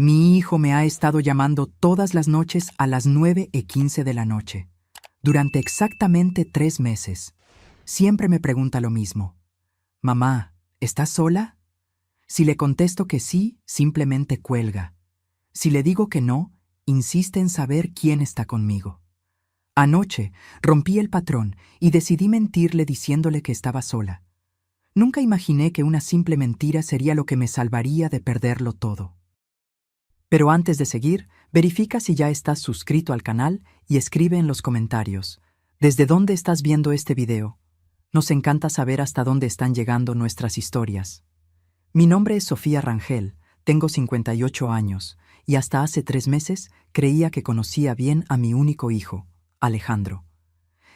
Mi hijo me ha estado llamando todas las noches a las 9:15 de la noche, durante exactamente 3 meses. Siempre me pregunta lo mismo. Mamá, ¿estás sola? Si le contesto que sí, simplemente cuelga. Si le digo que no, insiste en saber quién está conmigo. Anoche rompí el patrón y decidí mentirle diciéndole que estaba sola. Nunca imaginé que una simple mentira sería lo que me salvaría de perderlo todo. Pero antes de seguir, verifica si ya estás suscrito al canal y escribe en los comentarios ¿desde dónde estás viendo este video? Nos encanta saber hasta dónde están llegando nuestras historias. Mi nombre es Sofía Rangel, tengo 58 años y hasta hace 3 meses creía que conocía bien a mi único hijo, Alejandro.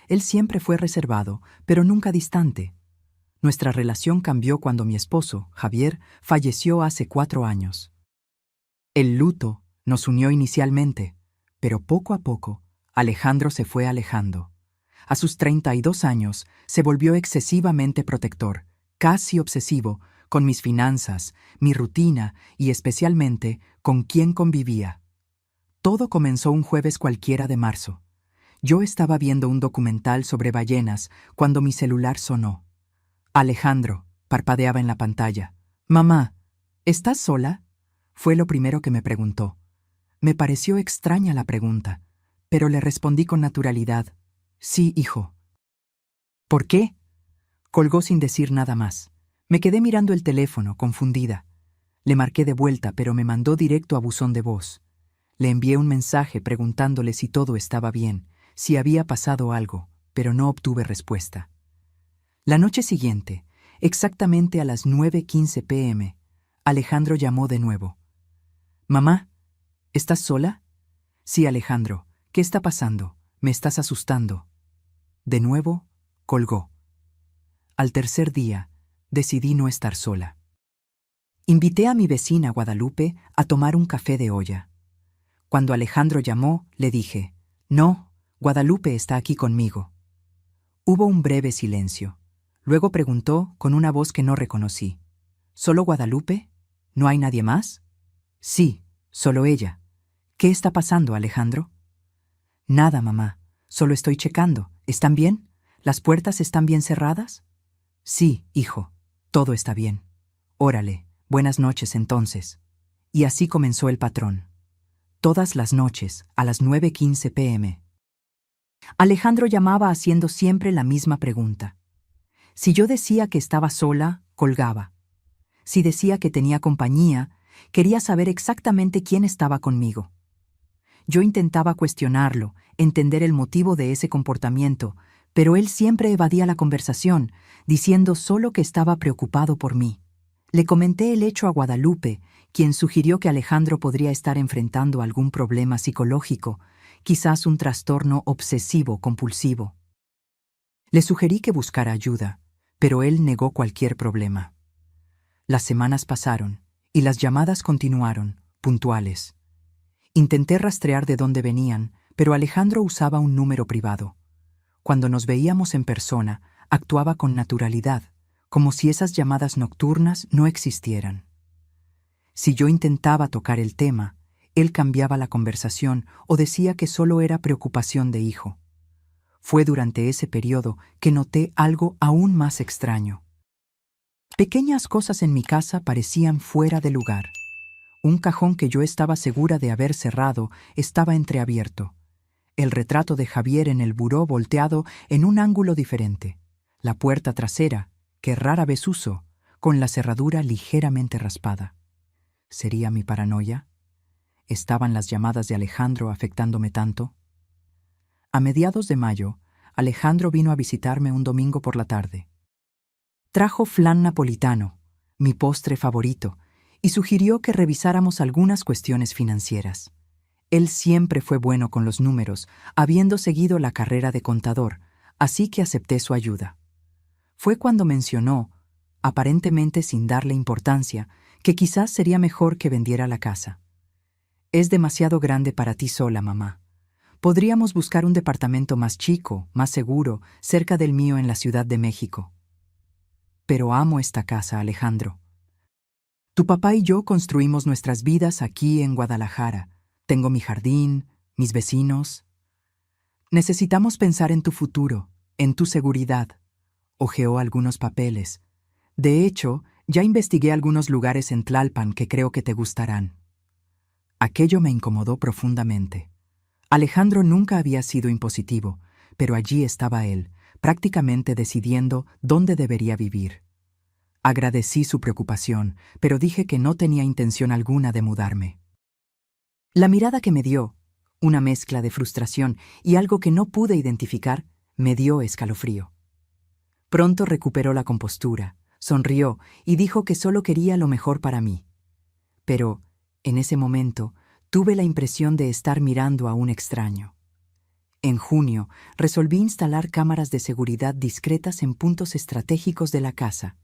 Él siempre fue reservado, pero nunca distante. Nuestra relación cambió cuando mi esposo, Javier, falleció hace 4 años. El luto nos unió inicialmente, pero poco a poco, Alejandro se fue alejando. A sus 32 años, se volvió excesivamente protector, casi obsesivo, con mis finanzas, mi rutina y especialmente con quién convivía. Todo comenzó un jueves cualquiera de marzo. Yo estaba viendo un documental sobre ballenas cuando mi celular sonó. Alejandro parpadeaba en la pantalla. Mamá, ¿estás sola? Fue lo primero que me preguntó. Me pareció extraña la pregunta, pero le respondí con naturalidad. Sí, hijo. ¿Por qué? Colgó sin decir nada más. Me quedé mirando el teléfono, confundida. Le marqué de vuelta, pero me mandó directo a buzón de voz. Le envié un mensaje preguntándole si todo estaba bien, si había pasado algo, pero no obtuve respuesta. La noche siguiente, exactamente a las 9:15 p.m., Alejandro llamó de nuevo. Mamá, ¿estás sola? Sí, Alejandro. ¿Qué está pasando? Me estás asustando. De nuevo, colgó. Al tercer día, decidí no estar sola. Invité a mi vecina Guadalupe a tomar un café de olla. Cuando Alejandro llamó, le dije, no, Guadalupe está aquí conmigo. Hubo un breve silencio. Luego preguntó con una voz que no reconocí. ¿Solo Guadalupe? ¿No hay nadie más? Sí, solo ella. ¿Qué está pasando, Alejandro? Nada, mamá. Solo estoy checando. ¿Están bien? ¿Las puertas están bien cerradas? Sí, hijo. Todo está bien. Órale. Buenas noches, entonces. Y así comenzó el patrón. Todas las noches, a las 9:15 p.m. Alejandro llamaba haciendo siempre la misma pregunta. Si yo decía que estaba sola, colgaba. Si decía que tenía compañía, quería saber exactamente quién estaba conmigo. Yo intentaba cuestionarlo, entender el motivo de ese comportamiento, pero él siempre evadía la conversación, diciendo solo que estaba preocupado por mí. Le comenté el hecho a Guadalupe, quien sugirió que Alejandro podría estar enfrentando algún problema psicológico, quizás un trastorno obsesivo-compulsivo. Le sugerí que buscara ayuda, pero él negó cualquier problema. Las semanas pasaron, y las llamadas continuaron, puntuales. Intenté rastrear de dónde venían, pero Alejandro usaba un número privado. Cuando nos veíamos en persona, actuaba con naturalidad, como si esas llamadas nocturnas no existieran. Si yo intentaba tocar el tema, él cambiaba la conversación o decía que solo era preocupación de hijo. Fue durante ese periodo que noté algo aún más extraño. Pequeñas cosas en mi casa parecían fuera de lugar. Un cajón que yo estaba segura de haber cerrado estaba entreabierto. El retrato de Javier en el buró volteado en un ángulo diferente. La puerta trasera, que rara vez uso, con la cerradura ligeramente raspada. ¿Sería mi paranoia? ¿Estaban las llamadas de Alejandro afectándome tanto? A mediados de mayo, Alejandro vino a visitarme un domingo por la tarde. Trajo flan napolitano, mi postre favorito, y sugirió que revisáramos algunas cuestiones financieras. Él siempre fue bueno con los números, habiendo seguido la carrera de contador, así que acepté su ayuda. Fue cuando mencionó, aparentemente sin darle importancia, que quizás sería mejor que vendiera la casa. Es demasiado grande para ti sola, mamá. Podríamos buscar un departamento más chico, más seguro, cerca del mío en la Ciudad de México. Pero amo esta casa, Alejandro. Tu papá y yo construimos nuestras vidas aquí en Guadalajara. Tengo mi jardín, mis vecinos. Necesitamos pensar en tu futuro, en tu seguridad. Hojeó algunos papeles. De hecho, ya investigué algunos lugares en Tlalpan que creo que te gustarán. Aquello me incomodó profundamente. Alejandro nunca había sido impositivo, pero allí estaba él, prácticamente decidiendo dónde debería vivir. Agradecí su preocupación, pero dije que no tenía intención alguna de mudarme. La mirada que me dio, una mezcla de frustración y algo que no pude identificar, me dio escalofrío. Pronto recuperó la compostura, sonrió y dijo que solo quería lo mejor para mí. Pero, en ese momento, tuve la impresión de estar mirando a un extraño. En junio, resolví instalar cámaras de seguridad discretas en puntos estratégicos de la casa.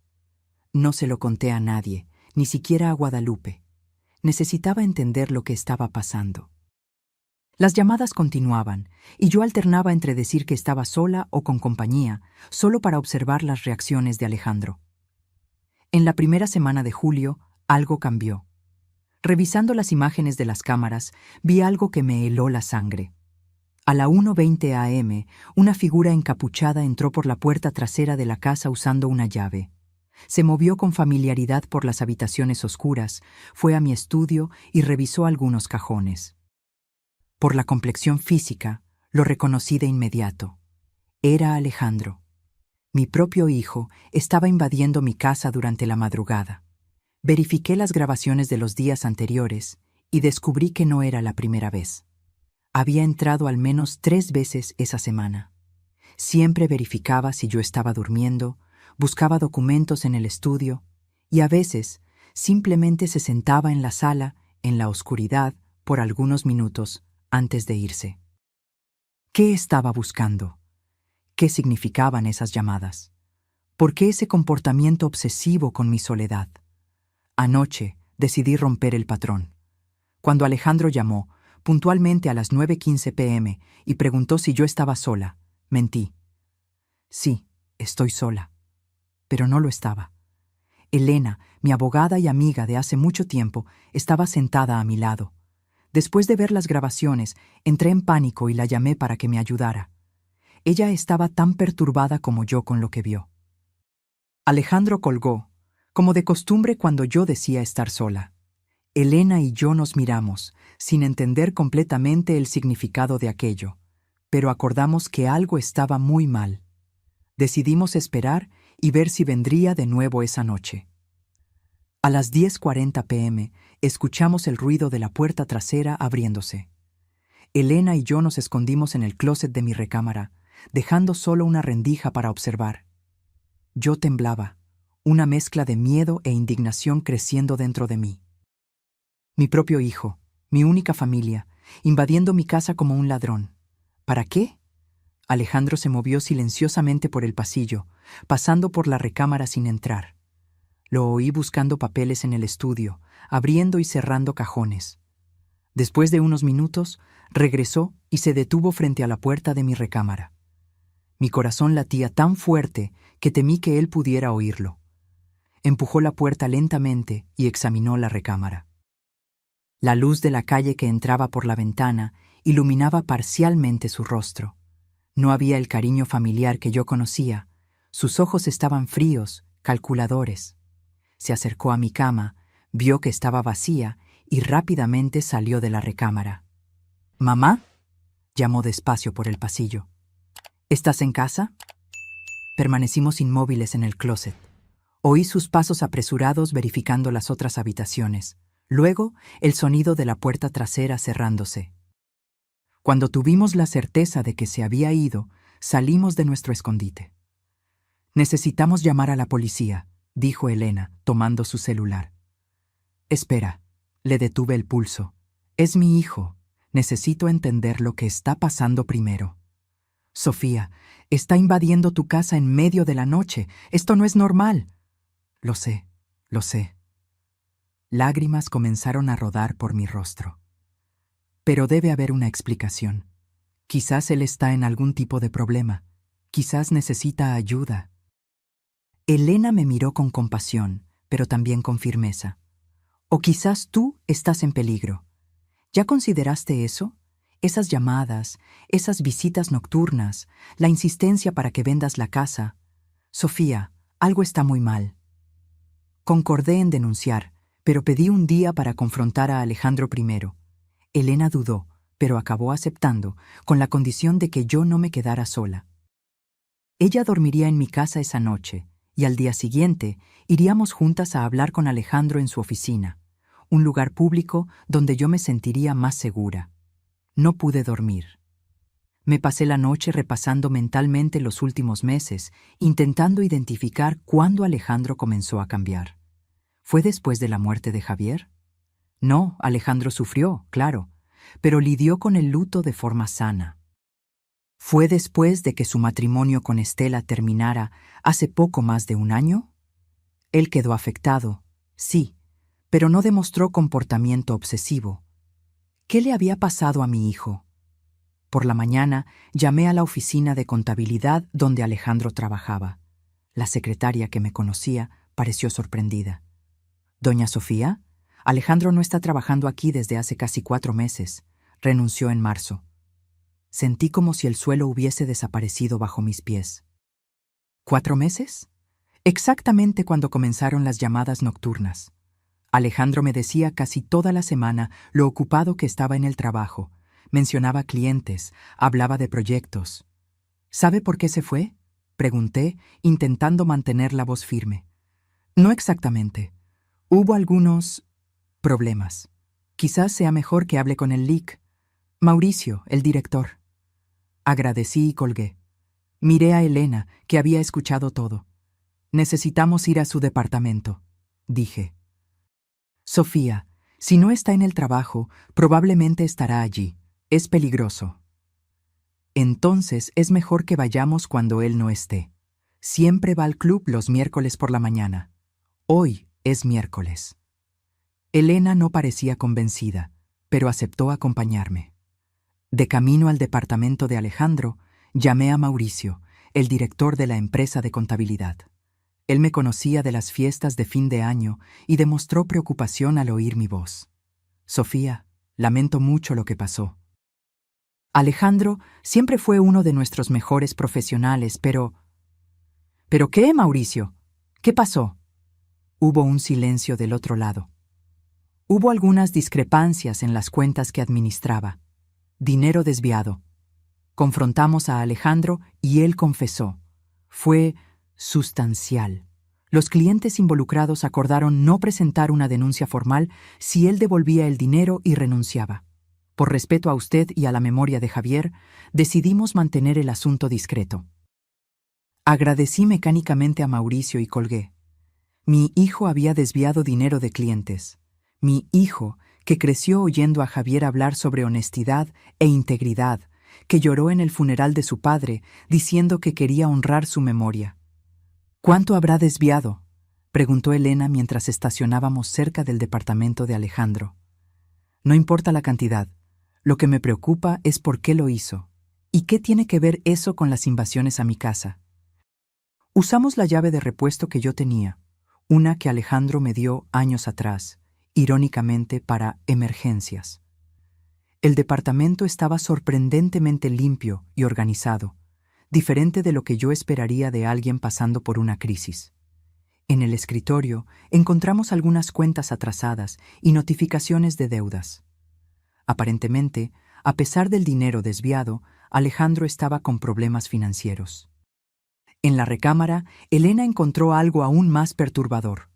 No se lo conté a nadie, ni siquiera a Guadalupe. Necesitaba entender lo que estaba pasando. Las llamadas continuaban, y yo alternaba entre decir que estaba sola o con compañía, solo para observar las reacciones de Alejandro. En la primera semana de julio, algo cambió. Revisando las imágenes de las cámaras, vi algo que me heló la sangre. A la 1:20 a.m., una figura encapuchada entró por la puerta trasera de la casa usando una llave. Se movió con familiaridad por las habitaciones oscuras, fue a mi estudio y revisó algunos cajones. Por la complexión física, lo reconocí de inmediato. Era Alejandro. Mi propio hijo estaba invadiendo mi casa durante la madrugada. Verifiqué las grabaciones de los días anteriores y descubrí que no era la primera vez. Había entrado al menos 3 veces esa semana. Siempre verificaba si yo estaba durmiendo, buscaba documentos en el estudio y a veces simplemente se sentaba en la sala, en la oscuridad, por algunos minutos antes de irse. ¿Qué estaba buscando? ¿Qué significaban esas llamadas? ¿Por qué ese comportamiento obsesivo con mi soledad? Anoche decidí romper el patrón. Cuando Alejandro llamó, puntualmente a las 9:15 p.m., y preguntó si yo estaba sola, mentí. Sí, estoy sola. Pero no lo estaba. Elena, mi abogada y amiga de hace mucho tiempo, estaba sentada a mi lado. Después de ver las grabaciones, entré en pánico y la llamé para que me ayudara. Ella estaba tan perturbada como yo con lo que vio. Alejandro colgó, como de costumbre cuando yo decía estar sola. Elena y yo nos miramos, sin entender completamente el significado de aquello, pero acordamos que algo estaba muy mal. Decidimos esperar y ver si vendría de nuevo esa noche. A las 10:40 p.m. escuchamos el ruido de la puerta trasera abriéndose. Elena y yo nos escondimos en el closet de mi recámara, dejando solo una rendija para observar. Yo temblaba, una mezcla de miedo e indignación creciendo dentro de mí. Mi propio hijo, mi única familia, invadiendo mi casa como un ladrón. ¿Para qué? Alejandro se movió silenciosamente por el pasillo, pasando por la recámara sin entrar. Lo oí buscando papeles en el estudio, abriendo y cerrando cajones. Después de unos minutos, regresó y se detuvo frente a la puerta de mi recámara. Mi corazón latía tan fuerte que temí que él pudiera oírlo. Empujó la puerta lentamente y examinó la recámara. La luz de la calle que entraba por la ventana iluminaba parcialmente su rostro. No había el cariño familiar que yo conocía. Sus ojos estaban fríos, calculadores. Se acercó a mi cama, vio que estaba vacía y rápidamente salió de la recámara. «¿Mamá?», llamó despacio por el pasillo. «¿Estás en casa?». Permanecimos inmóviles en el closet. Oí sus pasos apresurados verificando las otras habitaciones. Luego, el sonido de la puerta trasera cerrándose. Cuando tuvimos la certeza de que se había ido, salimos de nuestro escondite. «Necesitamos llamar a la policía», dijo Elena, tomando su celular. «Espera», le detuve el pulso. «Es mi hijo. Necesito entender lo que está pasando primero». «Sofía, está invadiendo tu casa en medio de la noche. Esto no es normal». Lo sé. Lágrimas comenzaron a rodar por mi rostro. Pero debe haber una explicación. Quizás él está en algún tipo de problema. Quizás necesita ayuda. Elena me miró con compasión, pero también con firmeza. O quizás tú estás en peligro. ¿Ya consideraste eso? Esas llamadas, esas visitas nocturnas, la insistencia para que vendas la casa. Sofía, algo está muy mal. Concordé en denunciar, pero pedí un día para confrontar a Alejandro primero. Elena dudó, pero acabó aceptando, con la condición de que yo no me quedara sola. Ella dormiría en mi casa esa noche, y al día siguiente iríamos juntas a hablar con Alejandro en su oficina, un lugar público donde yo me sentiría más segura. No pude dormir. Me pasé la noche repasando mentalmente los últimos meses, intentando identificar cuándo Alejandro comenzó a cambiar. ¿Fue después de la muerte de Javier? No, Alejandro sufrió, claro, pero lidió con el luto de forma sana. ¿Fue después de que su matrimonio con Estela terminara hace poco más de un año? Él quedó afectado, sí, pero no demostró comportamiento obsesivo. ¿Qué le había pasado a mi hijo? Por la mañana llamé a la oficina de contabilidad donde Alejandro trabajaba. La secretaria que me conocía pareció sorprendida. «Doña Sofía, Alejandro no está trabajando aquí desde hace casi 4 meses. Renunció en marzo». Sentí como si el suelo hubiese desaparecido bajo mis pies. ¿4 meses? Exactamente cuando comenzaron las llamadas nocturnas. Alejandro me decía casi toda la semana lo ocupado que estaba en el trabajo. Mencionaba clientes, hablaba de proyectos. ¿Sabe por qué se fue?, pregunté, intentando mantener la voz firme. No exactamente. Hubo algunos problemas. Quizás sea mejor que hable con el LIC. Mauricio, el director. Agradecí y colgué. Miré a Elena, que había escuchado todo. Necesitamos ir a su departamento, dije. Sofía, si no está en el trabajo, probablemente estará allí. Es peligroso. Entonces es mejor que vayamos cuando él no esté. Siempre va al club los miércoles por la mañana. Hoy es miércoles. Elena no parecía convencida, pero aceptó acompañarme. De camino al departamento de Alejandro, llamé a Mauricio, el director de la empresa de contabilidad. Él me conocía de las fiestas de fin de año y demostró preocupación al oír mi voz. Sofía, lamento mucho lo que pasó. Alejandro siempre fue uno de nuestros mejores profesionales, pero... ¿Pero qué, Mauricio? ¿Qué pasó? Hubo un silencio del otro lado. Hubo algunas discrepancias en las cuentas que administraba. Dinero desviado. Confrontamos a Alejandro y él confesó. Fue sustancial. Los clientes involucrados acordaron no presentar una denuncia formal si él devolvía el dinero y renunciaba. Por respeto a usted y a la memoria de Javier, decidimos mantener el asunto discreto. Agradecí mecánicamente a Mauricio y colgué. Mi hijo había desviado dinero de clientes. Mi hijo, que creció oyendo a Javier hablar sobre honestidad e integridad, que lloró en el funeral de su padre diciendo que quería honrar su memoria. ¿Cuánto habrá desviado?, preguntó Elena mientras estacionábamos cerca del departamento de Alejandro. No importa la cantidad. Lo que me preocupa es por qué lo hizo. ¿Y qué tiene que ver eso con las invasiones a mi casa? Usamos la llave de repuesto que yo tenía, una que Alejandro me dio años atrás, irónicamente para emergencias. El departamento estaba sorprendentemente limpio y organizado, diferente de lo que yo esperaría de alguien pasando por una crisis. En el escritorio encontramos algunas cuentas atrasadas y notificaciones de deudas. Aparentemente, a pesar del dinero desviado, Alejandro estaba con problemas financieros. En la recámara, Elena encontró algo aún más perturbador.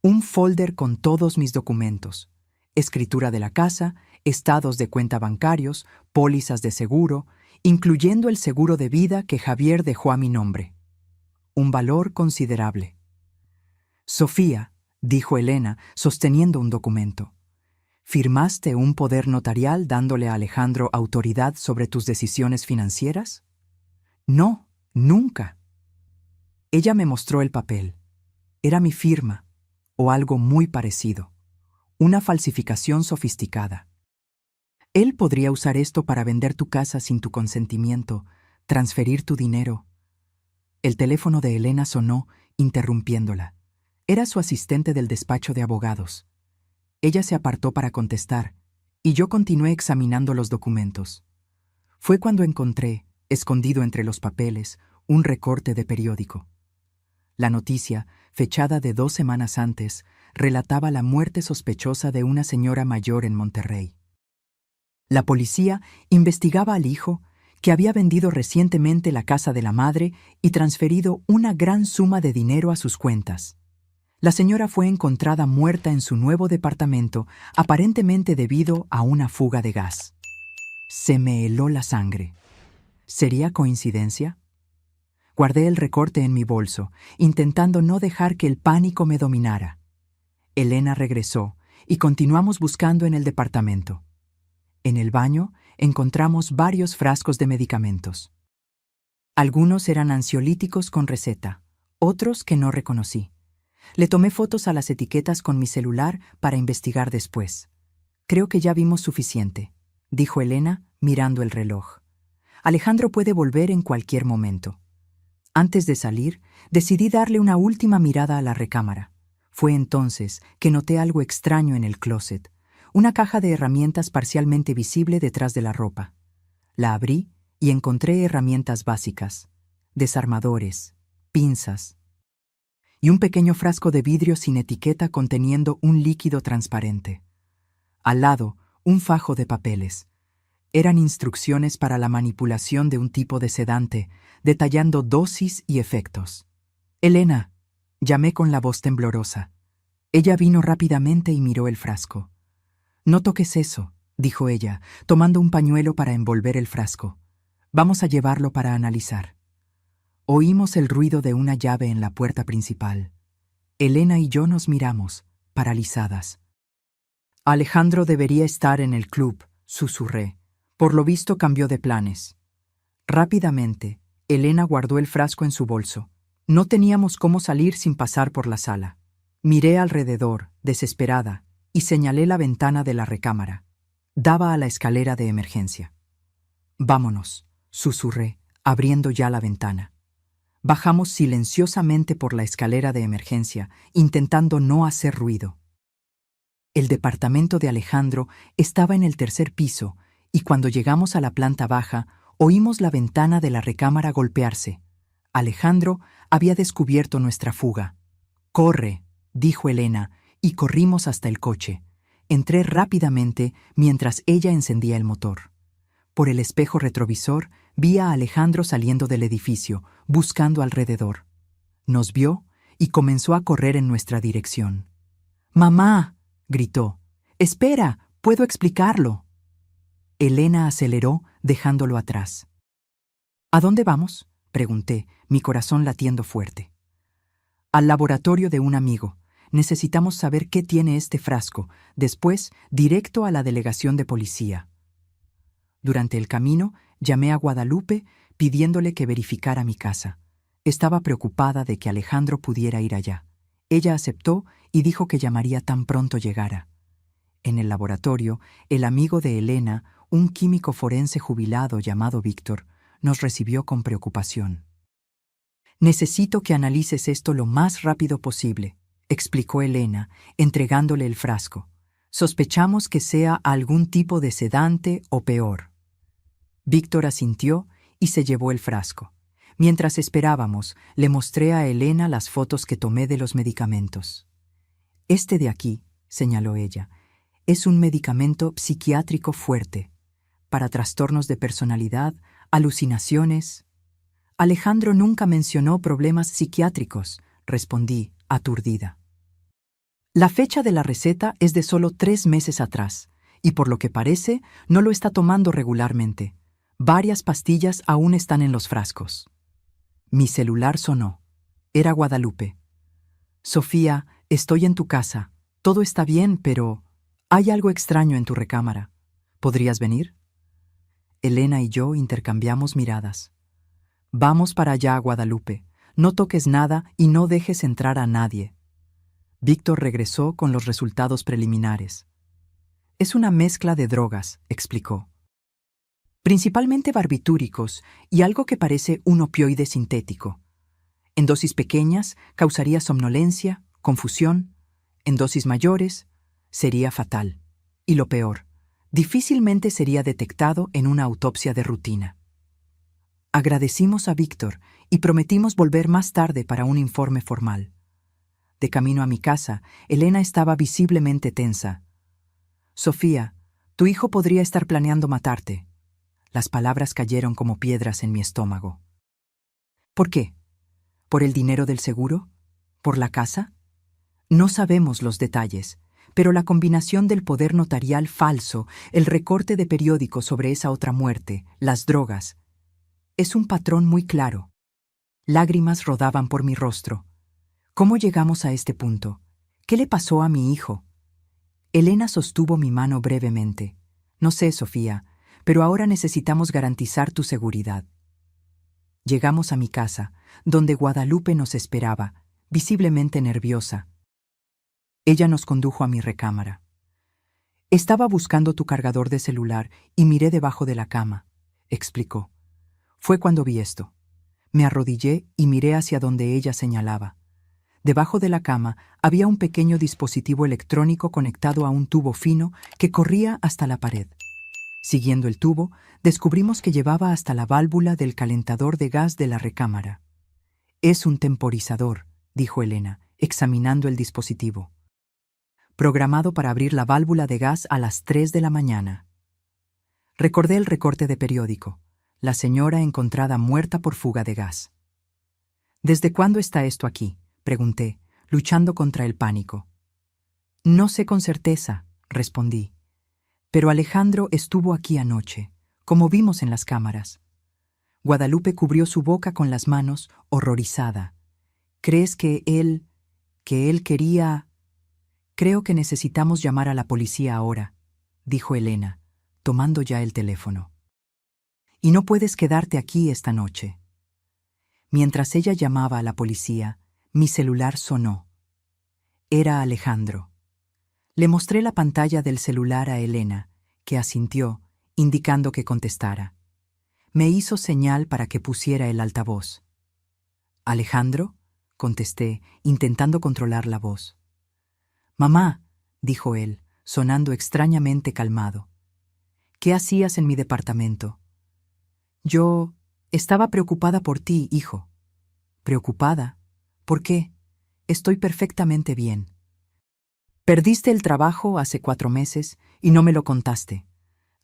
Un folder con todos mis documentos. Escritura de la casa, estados de cuenta bancarios, pólizas de seguro, incluyendo el seguro de vida que Javier dejó a mi nombre. Un valor considerable. Sofía, dijo Elena, sosteniendo un documento. ¿Firmaste un poder notarial dándole a Alejandro autoridad sobre tus decisiones financieras? No, nunca. Ella me mostró el papel. Era mi firma, o algo muy parecido. Una falsificación sofisticada. Él podría usar esto para vender tu casa sin tu consentimiento, transferir tu dinero. El teléfono de Elena sonó, interrumpiéndola. Era su asistente del despacho de abogados. Ella se apartó para contestar, y yo continué examinando los documentos. Fue cuando encontré, escondido entre los papeles, un recorte de periódico. La noticia, fechada de 2 semanas antes, relataba la muerte sospechosa de una señora mayor en Monterrey. La policía investigaba al hijo, que había vendido recientemente la casa de la madre y transferido una gran suma de dinero a sus cuentas. La señora fue encontrada muerta en su nuevo departamento, aparentemente debido a una fuga de gas. Se me heló la sangre. ¿Sería coincidencia? Guardé el recorte en mi bolso, intentando no dejar que el pánico me dominara. Elena regresó y continuamos buscando en el departamento. En el baño encontramos varios frascos de medicamentos. Algunos eran ansiolíticos con receta, otros que no reconocí. Le tomé fotos a las etiquetas con mi celular para investigar después. Creo que ya vimos suficiente, dijo Elena mirando el reloj. Alejandro puede volver en cualquier momento. Antes de salir, decidí darle una última mirada a la recámara. Fue entonces que noté algo extraño en el closet, una caja de herramientas parcialmente visible detrás de la ropa. La abrí y encontré herramientas básicas, desarmadores, pinzas y un pequeño frasco de vidrio sin etiqueta conteniendo un líquido transparente. Al lado, un fajo de papeles. Eran instrucciones para la manipulación de un tipo de sedante, detallando dosis y efectos. «Elena», llamé con la voz temblorosa. Ella vino rápidamente y miró el frasco. «No toques eso», dijo ella, tomando un pañuelo para envolver el frasco. «Vamos a llevarlo para analizar». Oímos el ruido de una llave en la puerta principal. Elena y yo nos miramos, paralizadas. «Alejandro debería estar en el club», susurré. Por lo visto cambió de planes. Rápidamente, Elena guardó el frasco en su bolso. No teníamos cómo salir sin pasar por la sala. Miré alrededor, desesperada, y señalé la ventana de la recámara. Daba a la escalera de emergencia. «Vámonos», susurré, abriendo ya la ventana. Bajamos silenciosamente por la escalera de emergencia, intentando no hacer ruido. El departamento de Alejandro estaba en el 3er piso, y cuando llegamos a la planta baja, oímos la ventana de la recámara golpearse. Alejandro había descubierto nuestra fuga. «Corre», dijo Elena, y corrimos hasta el coche. Entré rápidamente mientras ella encendía el motor. Por el espejo retrovisor vi a Alejandro saliendo del edificio, buscando alrededor. Nos vio y comenzó a correr en nuestra dirección. «¡Mamá!», gritó. «¡Espera! ¡Puedo explicarlo!». Elena aceleró, dejándolo atrás. «¿A dónde vamos?», pregunté, mi corazón latiendo fuerte. «Al laboratorio de un amigo. Necesitamos saber qué tiene este frasco. Después, directo a la delegación de policía». Durante el camino, llamé a Guadalupe pidiéndole que verificara mi casa. Estaba preocupada de que Alejandro pudiera ir allá. Ella aceptó y dijo que llamaría tan pronto llegara. En el laboratorio, el amigo de Elena, un químico forense jubilado llamado Víctor, nos recibió con preocupación. «Necesito que analices esto lo más rápido posible», explicó Elena, entregándole el frasco. «Sospechamos que sea algún tipo de sedante o peor». Víctor asintió y se llevó el frasco. Mientras esperábamos, le mostré a Elena las fotos que tomé de los medicamentos. «Este de aquí», señaló ella, «es un medicamento psiquiátrico fuerte, para trastornos de personalidad, alucinaciones». «Alejandro nunca mencionó problemas psiquiátricos», respondí, aturdida. «La fecha de la receta es de solo 3 meses atrás, y por lo que parece, no lo está tomando regularmente. Varias pastillas aún están en los frascos». Mi celular sonó. Era Guadalupe. «Sofía, estoy en tu casa. Todo está bien, pero hay algo extraño en tu recámara. ¿Podrías venir?». Elena y yo intercambiamos miradas. «Vamos para allá, Guadalupe. No toques nada y no dejes entrar a nadie». Víctor regresó con los resultados preliminares. «Es una mezcla de drogas», explicó. «Principalmente barbitúricos y algo que parece un opioide sintético. En dosis pequeñas causaría somnolencia, confusión. En dosis mayores, sería fatal. Y lo peor, difícilmente sería detectado en una autopsia de rutina. Agradecimos a Víctor y prometimos volver más tarde para un informe formal. De camino a mi casa, Elena estaba visiblemente tensa. Sofía, tu hijo podría estar planeando matarte. Las palabras cayeron como piedras en mi estómago. ¿Por qué? ¿Por el dinero del seguro? ¿Por la casa? No sabemos los detalles, pero la combinación del poder notarial falso, el recorte de periódicos sobre esa otra muerte, las drogas, es un patrón muy claro. Lágrimas rodaban por mi rostro. ¿Cómo llegamos a este punto? ¿Qué le pasó a mi hijo? Elena sostuvo mi mano brevemente. No sé, Sofía, pero ahora necesitamos garantizar tu seguridad. Llegamos a mi casa, donde Guadalupe nos esperaba, visiblemente nerviosa. Ella nos condujo a mi recámara. Estaba buscando tu cargador de celular y miré debajo de la cama, explicó. Fue cuando vi esto. Me arrodillé y miré hacia donde ella señalaba. Debajo de la cama había un pequeño dispositivo electrónico conectado a un tubo fino que corría hasta la pared. Siguiendo el tubo, descubrimos que llevaba hasta la válvula del calentador de gas de la recámara. Es un temporizador, dijo Elena, examinando el dispositivo. Programado para abrir la válvula de gas a las 3 de la mañana. Recordé el recorte de periódico. La señora encontrada muerta por fuga de gas. ¿Desde cuándo está esto aquí?, pregunté, luchando contra el pánico. No sé con certeza, respondí. Pero Alejandro estuvo aquí anoche, como vimos en las cámaras. Guadalupe cubrió su boca con las manos, horrorizada. ¿Crees que él quería...? Creo que necesitamos llamar a la policía ahora, dijo Elena, tomando ya el teléfono. Y no puedes quedarte aquí esta noche. Mientras ella llamaba a la policía, mi celular sonó. Era Alejandro. Le mostré la pantalla del celular a Elena, que asintió, indicando que contestara. Me hizo señal para que pusiera el altavoz. «¿Alejandro?», contesté, intentando controlar la voz. «Mamá», dijo él, sonando extrañamente calmado. «¿Qué hacías en mi departamento?» «Yo estaba preocupada por ti, hijo». «¿Preocupada? ¿Por qué? Estoy perfectamente bien». «Perdiste el trabajo hace 4 meses y no me lo contaste.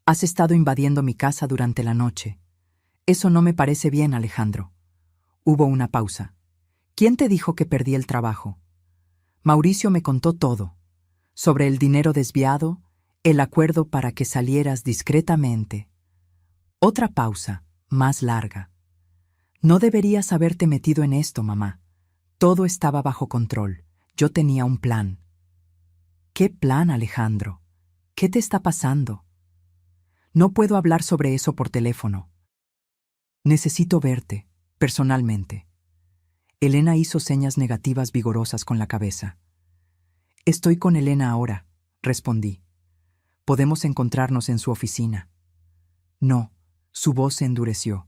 Has estado invadiendo mi casa durante la noche. Eso no me parece bien, Alejandro». Hubo una pausa. «¿Quién te dijo que perdí el trabajo?» «Mauricio me contó todo. Sobre el dinero desviado, el acuerdo para que salieras discretamente». Otra pausa, más larga. «No deberías haberte metido en esto, mamá. Todo estaba bajo control. Yo tenía un plan». «¿Qué plan, Alejandro? ¿Qué te está pasando?» «No puedo hablar sobre eso por teléfono. Necesito verte, personalmente». Elena hizo señas negativas vigorosas con la cabeza. «Estoy con Elena ahora», respondí. «Podemos encontrarnos en su oficina». «No», su voz se endureció.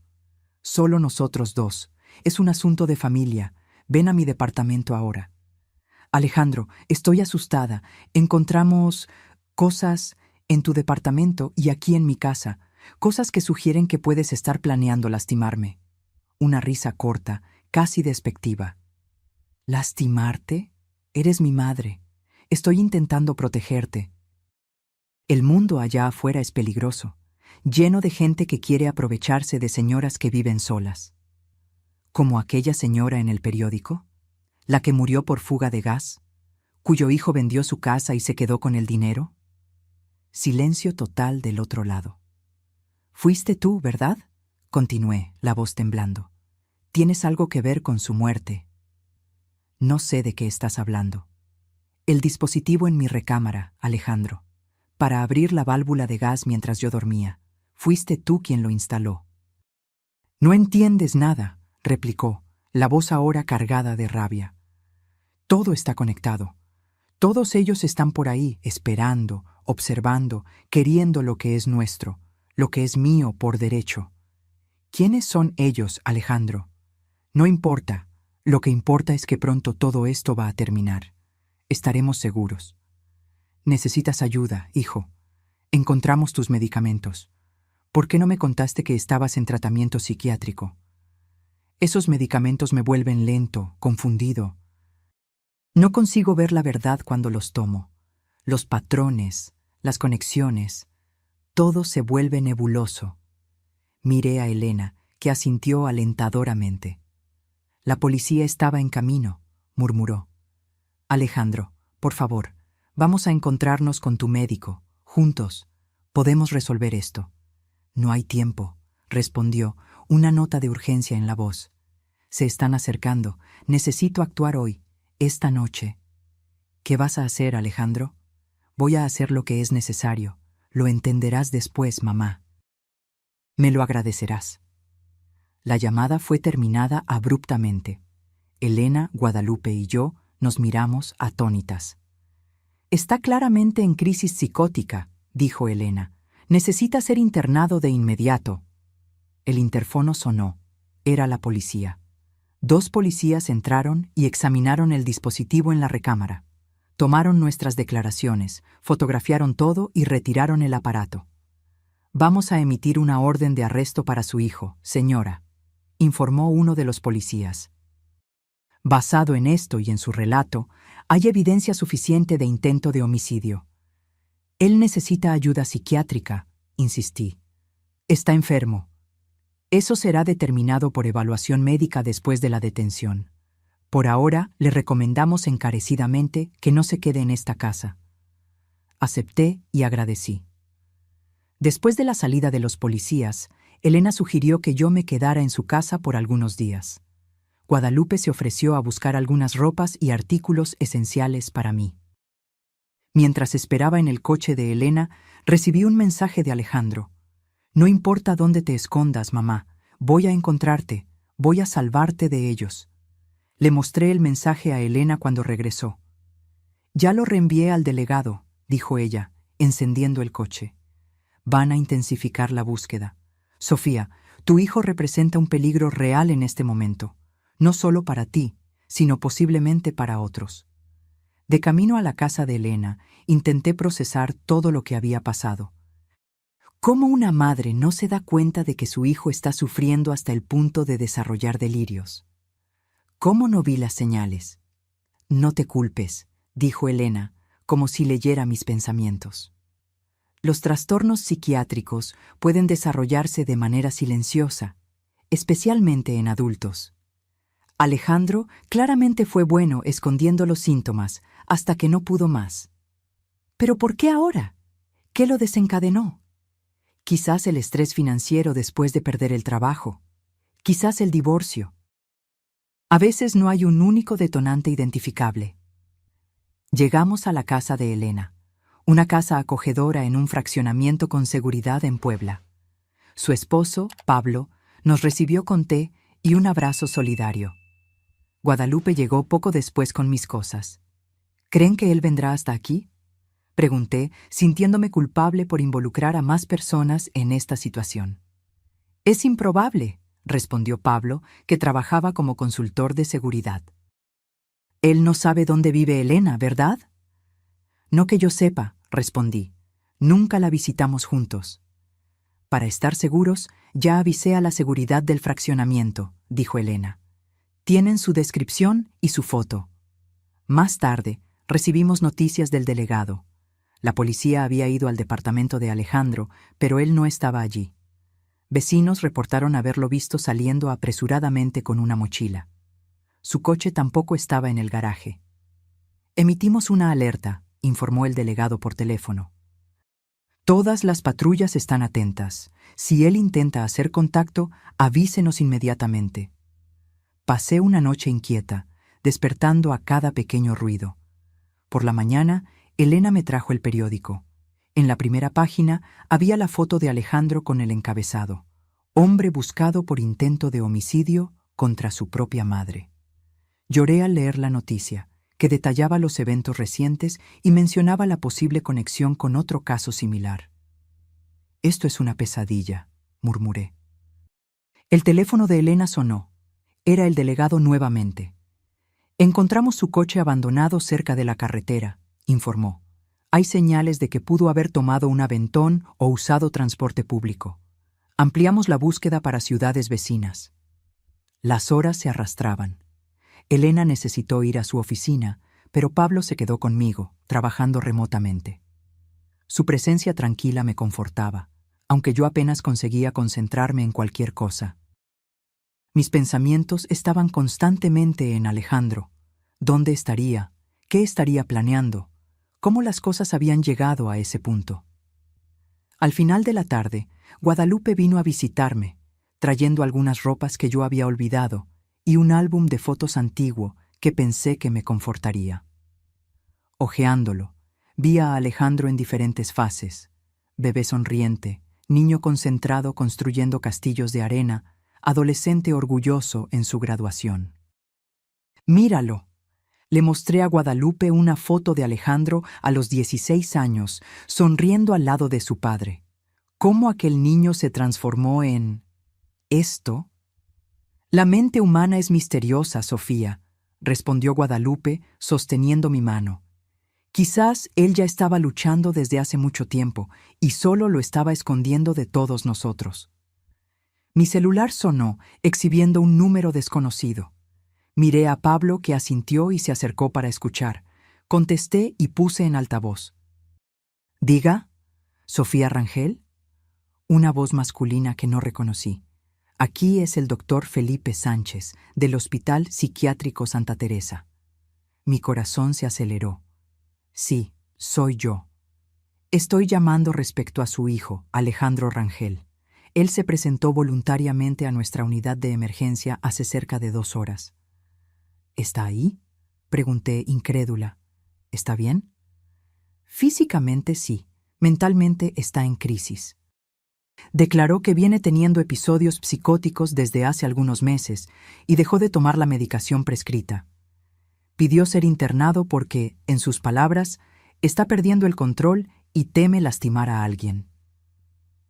«Solo nosotros dos. Es un asunto de familia. Ven a mi departamento ahora». «Alejandro, estoy asustada. Encontramos cosas en tu departamento y aquí en mi casa, cosas que sugieren que puedes estar planeando lastimarme». Una risa corta, casi despectiva. «¿Lastimarte? Eres mi madre. Estoy intentando protegerte». El mundo allá afuera es peligroso, lleno de gente que quiere aprovecharse de señoras que viven solas. ¿Como aquella señora en el periódico? ¿La que murió por fuga de gas? ¿Cuyo hijo vendió su casa y se quedó con el dinero? Silencio total del otro lado. «Fuiste tú, ¿verdad?», continué, la voz temblando. «Tienes algo que ver con su muerte». «No sé de qué estás hablando». «El dispositivo en mi recámara, Alejandro, para abrir la válvula de gas mientras yo dormía. Fuiste tú quien lo instaló». «No entiendes nada», replicó, la voz ahora cargada de rabia. «Todo está conectado. Todos ellos están por ahí, esperando, observando, queriendo lo que es nuestro, lo que es mío por derecho». «¿Quiénes son ellos, Alejandro?» «No importa. Lo que importa es que pronto todo esto va a terminar. Estaremos seguros». Necesitas ayuda, hijo. Encontramos tus medicamentos. ¿Por qué no me contaste que estabas en tratamiento psiquiátrico? Esos medicamentos me vuelven lento, confundido. No consigo ver la verdad cuando los tomo. Los patrones, las conexiones, todo se vuelve nebuloso. Miré a Elena, que asintió alentadoramente. La policía estaba en camino, murmuró. Alejandro, por favor, vamos a encontrarnos con tu médico, juntos. Podemos resolver esto. No hay tiempo, respondió, una nota de urgencia en la voz. Se están acercando. Necesito actuar hoy, esta noche. ¿Qué vas a hacer, Alejandro? Voy a hacer lo que es necesario. Lo entenderás después, mamá. Me lo agradecerás. La llamada fue terminada abruptamente. Elena, Guadalupe y yo nos miramos atónitas. Está claramente en crisis psicótica, dijo Elena. Necesita ser internado de inmediato. El interfono sonó. Era la policía. 2 policías entraron y examinaron el dispositivo en la recámara. Tomaron nuestras declaraciones, fotografiaron todo y retiraron el aparato. Vamos a emitir una orden de arresto para su hijo, señora, informó uno de los policías. Basado en esto y en su relato, hay evidencia suficiente de intento de homicidio. Él necesita ayuda psiquiátrica, insistí. Está enfermo. Eso será determinado por evaluación médica después de la detención. Por ahora, le recomendamos encarecidamente que no se quede en esta casa. Acepté y agradecí. Después de la salida de los policías, Elena sugirió que yo me quedara en su casa por algunos días. Guadalupe se ofreció a buscar algunas ropas y artículos esenciales para mí. Mientras esperaba en el coche de Elena, recibí un mensaje de Alejandro. No importa dónde te escondas, mamá, voy a encontrarte, voy a salvarte de ellos. Le mostré el mensaje a Elena cuando regresó. Ya lo reenvié al delegado, dijo ella, encendiendo el coche. Van a intensificar la búsqueda. Sofía, tu hijo representa un peligro real en este momento, no solo para ti, sino posiblemente para otros. De camino a la casa de Elena, intenté procesar todo lo que había pasado. ¿Cómo una madre no se da cuenta de que su hijo está sufriendo hasta el punto de desarrollar delirios? ¿Cómo no vi las señales? No te culpes, dijo Elena, como si leyera mis pensamientos. Los trastornos psiquiátricos pueden desarrollarse de manera silenciosa, especialmente en adultos. Alejandro claramente fue bueno escondiendo los síntomas hasta que no pudo más. ¿Pero por qué ahora? ¿Qué lo desencadenó? Quizás el estrés financiero después de perder el trabajo. Quizás el divorcio. A veces no hay un único detonante identificable. Llegamos a la casa de Elena, una casa acogedora en un fraccionamiento con seguridad en Puebla. Su esposo, Pablo, nos recibió con té y un abrazo solidario. Guadalupe llegó poco después con mis cosas. ¿Creen que él vendrá hasta aquí? Pregunté, sintiéndome culpable por involucrar a más personas en esta situación. Es improbable, respondió Pablo, que trabajaba como consultor de seguridad. Él no sabe dónde vive Elena, ¿verdad? No que yo sepa, respondí. Nunca la visitamos juntos. Para estar seguros, ya avisé a la seguridad del fraccionamiento, dijo Elena. Tienen su descripción y su foto. Más tarde, recibimos noticias del delegado. La policía había ido al departamento de Alejandro, pero él no estaba allí. Vecinos reportaron haberlo visto saliendo apresuradamente con una mochila. Su coche tampoco estaba en el garaje. Emitimos una alerta, informó el delegado por teléfono. Todas las patrullas están atentas. Si él intenta hacer contacto, avísenos inmediatamente. Pasé una noche inquieta, despertando a cada pequeño ruido. Por la mañana, Elena me trajo el periódico. En la primera página había la foto de Alejandro con el encabezado: hombre buscado por intento de homicidio contra su propia madre. Lloré al leer la noticia, que detallaba los eventos recientes y mencionaba la posible conexión con otro caso similar. Esto es una pesadilla, murmuré. El teléfono de Elena sonó. Era el delegado nuevamente. Encontramos su coche abandonado cerca de la carretera, informó. Hay señales de que pudo haber tomado un aventón o usado transporte público. Ampliamos la búsqueda para ciudades vecinas. Las horas se arrastraban. Elena necesitó ir a su oficina, pero Pablo se quedó conmigo, trabajando remotamente. Su presencia tranquila me confortaba, aunque yo apenas conseguía concentrarme en cualquier cosa. Mis pensamientos estaban constantemente en Alejandro. ¿Dónde estaría? ¿Qué estaría planeando? ¿Cómo las cosas habían llegado a ese punto? Al final de la tarde, Guadalupe vino a visitarme, trayendo algunas ropas que yo había olvidado y un álbum de fotos antiguo que pensé que me confortaría. Hojeándolo, vi a Alejandro en diferentes fases: bebé sonriente, niño concentrado construyendo castillos de arena, adolescente orgulloso en su graduación. ¡Míralo! Le mostré a Guadalupe una foto de Alejandro a los 16 años, sonriendo al lado de su padre. ¿Cómo aquel niño se transformó en esto? La mente humana es misteriosa, Sofía, respondió Guadalupe, sosteniendo mi mano. Quizás él ya estaba luchando desde hace mucho tiempo y solo lo estaba escondiendo de todos nosotros. Mi celular sonó, exhibiendo un número desconocido. Miré a Pablo, que asintió y se acercó para escuchar. Contesté y puse en altavoz. «Diga, ¿Sofía Rangel?» Una voz masculina que no reconocí. «Aquí es el doctor Felipe Sánchez, del Hospital Psiquiátrico Santa Teresa». Mi corazón se aceleró. «Sí, soy yo. Estoy llamando respecto a su hijo, Alejandro Rangel. Él se presentó voluntariamente a nuestra unidad de emergencia hace cerca de 2 horas». «¿Está ahí?», pregunté incrédula. «¿Está bien?». «Físicamente sí, mentalmente está en crisis». Declaró que viene teniendo episodios psicóticos desde hace algunos meses y dejó de tomar la medicación prescrita. Pidió ser internado porque, en sus palabras, está perdiendo el control y teme lastimar a alguien.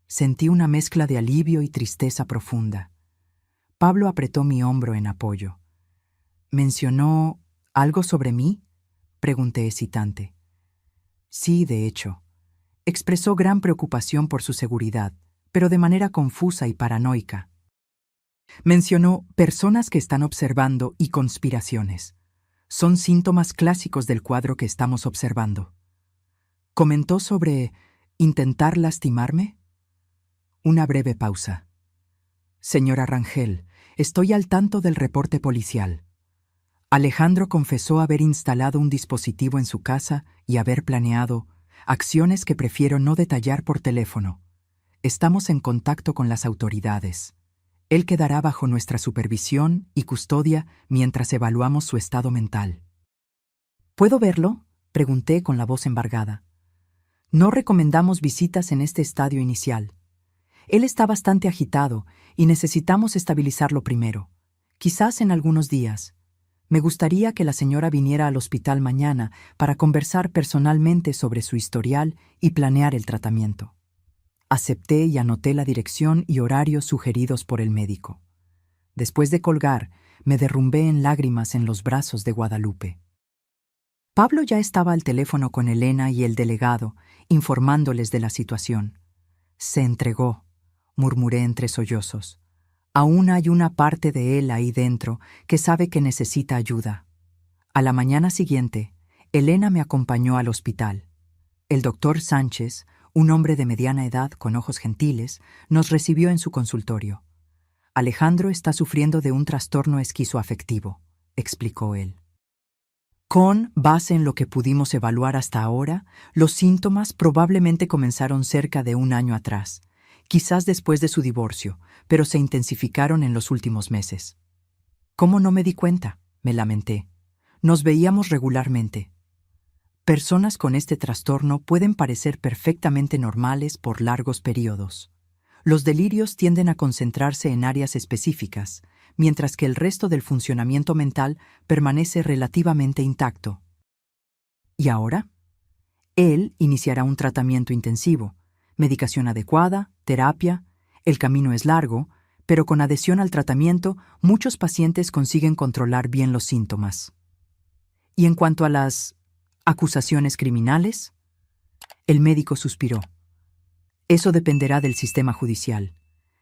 Sentí una mezcla de alivio y tristeza profunda. Pablo apretó mi hombro en apoyo. «¿Mencionó algo sobre mí?», pregunté hesitante. «Sí, de hecho. Expresó gran preocupación por su seguridad, pero de manera confusa y paranoica. Mencionó personas que están observando y conspiraciones. Son síntomas clásicos del cuadro que estamos observando. Comentó sobre intentar lastimarme». Una breve pausa. «Señora Rangel, estoy al tanto del reporte policial. Alejandro confesó haber instalado un dispositivo en su casa y haber planeado acciones que prefiero no detallar por teléfono. Estamos en contacto con las autoridades. Él quedará bajo nuestra supervisión y custodia mientras evaluamos su estado mental». «¿Puedo verlo?», pregunté con la voz embargada. «No recomendamos visitas en este estadio inicial. Él está bastante agitado y necesitamos estabilizarlo primero, quizás en algunos días. Me gustaría que la señora viniera al hospital mañana para conversar personalmente sobre su historial y planear el tratamiento». Acepté y anoté la dirección y horarios sugeridos por el médico. Después de colgar, me derrumbé en lágrimas en los brazos de Guadalupe. Pablo ya estaba al teléfono con Elena y el delegado, informándoles de la situación. «Se entregó», murmuré entre sollozos. «Aún hay una parte de él ahí dentro que sabe que necesita ayuda». A la mañana siguiente, Elena me acompañó al hospital. El doctor Sánchez, un hombre de mediana edad con ojos gentiles, nos recibió en su consultorio. «Alejandro está sufriendo de un trastorno esquizoafectivo», explicó él. «Con base en lo que pudimos evaluar hasta ahora, los síntomas probablemente comenzaron cerca de 1 año atrás, quizás después de su divorcio, pero se intensificaron en los últimos meses». «¿Cómo no me di cuenta?», me lamenté. «Nos veíamos regularmente». Personas con este trastorno pueden parecer perfectamente normales por largos periodos. Los delirios tienden a concentrarse en áreas específicas, mientras que el resto del funcionamiento mental permanece relativamente intacto. ¿Y ahora? Él iniciará un tratamiento intensivo, medicación adecuada, terapia. El camino es largo, pero con adhesión al tratamiento, muchos pacientes consiguen controlar bien los síntomas. Y en cuanto a las acusaciones criminales, El médico suspiró. Eso dependerá del sistema judicial.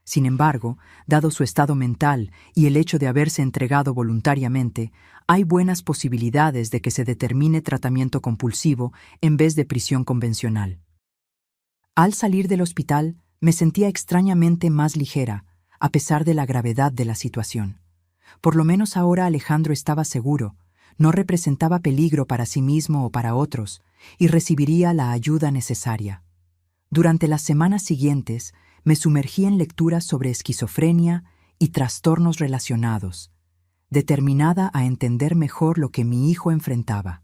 Sin embargo, dado su estado mental y el hecho de haberse entregado voluntariamente, hay buenas posibilidades de que se determine tratamiento compulsivo en vez de prisión convencional. Al salir del hospital, me sentía extrañamente más ligera, a pesar de la gravedad de la situación. Por lo menos ahora Alejandro estaba seguro, no representaba peligro para sí mismo o para otros, y recibiría la ayuda necesaria. Durante las semanas siguientes, me sumergí en lecturas sobre esquizofrenia y trastornos relacionados, determinada a entender mejor lo que mi hijo enfrentaba.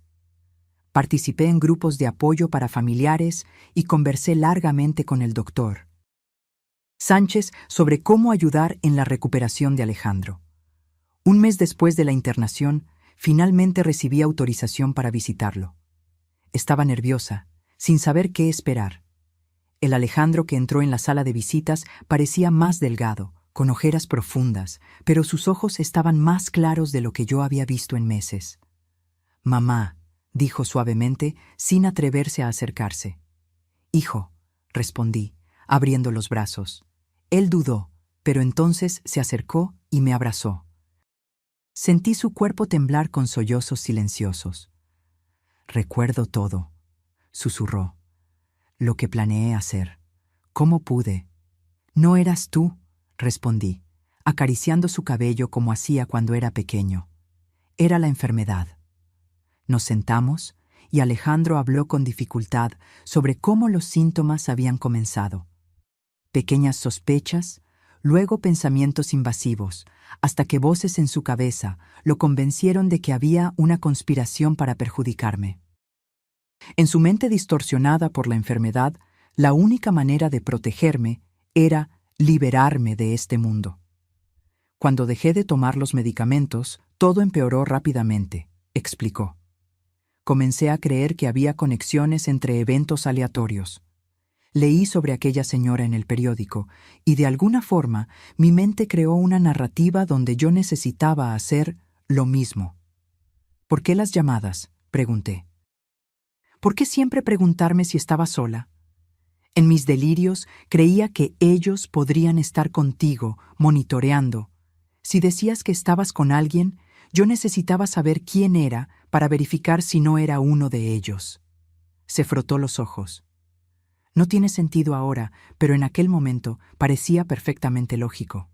Participé en grupos de apoyo para familiares y conversé largamente con el doctor Sánchez sobre cómo ayudar en la recuperación de Alejandro. Un mes después de la internación, finalmente recibí autorización para visitarlo. Estaba nerviosa, sin saber qué esperar. El Alejandro que entró en la sala de visitas parecía más delgado, con ojeras profundas, pero sus ojos estaban más claros de lo que yo había visto en meses. «Mamá», dijo suavemente, sin atreverse a acercarse. «Hijo», respondí, abriendo los brazos. Él dudó, pero entonces se acercó y me abrazó. Sentí su cuerpo temblar con sollozos silenciosos. «Recuerdo todo», susurró. «Lo que planeé hacer. ¿Cómo pude?» «No eras tú», respondí, acariciando su cabello como hacía cuando era pequeño. «Era la enfermedad». Nos sentamos y Alejandro habló con dificultad sobre cómo los síntomas habían comenzado. Pequeñas sospechas, luego pensamientos invasivos, hasta que voces en su cabeza lo convencieron de que había una conspiración para perjudicarme. En su mente distorsionada por la enfermedad, la única manera de protegerme era liberarme de este mundo. Cuando dejé de tomar los medicamentos, todo empeoró rápidamente, explicó. Comencé a creer que había conexiones entre eventos aleatorios. Leí sobre aquella señora en el periódico y de alguna forma mi mente creó una narrativa donde yo necesitaba hacer lo mismo. «¿Por qué las llamadas?», pregunté. «¿Por qué siempre preguntarme si estaba sola?» En mis delirios creía que ellos podrían estar contigo, monitoreando. Si decías que estabas con alguien, yo necesitaba saber quién era para verificar si no era uno de ellos. Se frotó los ojos. No tiene sentido ahora, pero en aquel momento parecía perfectamente lógico.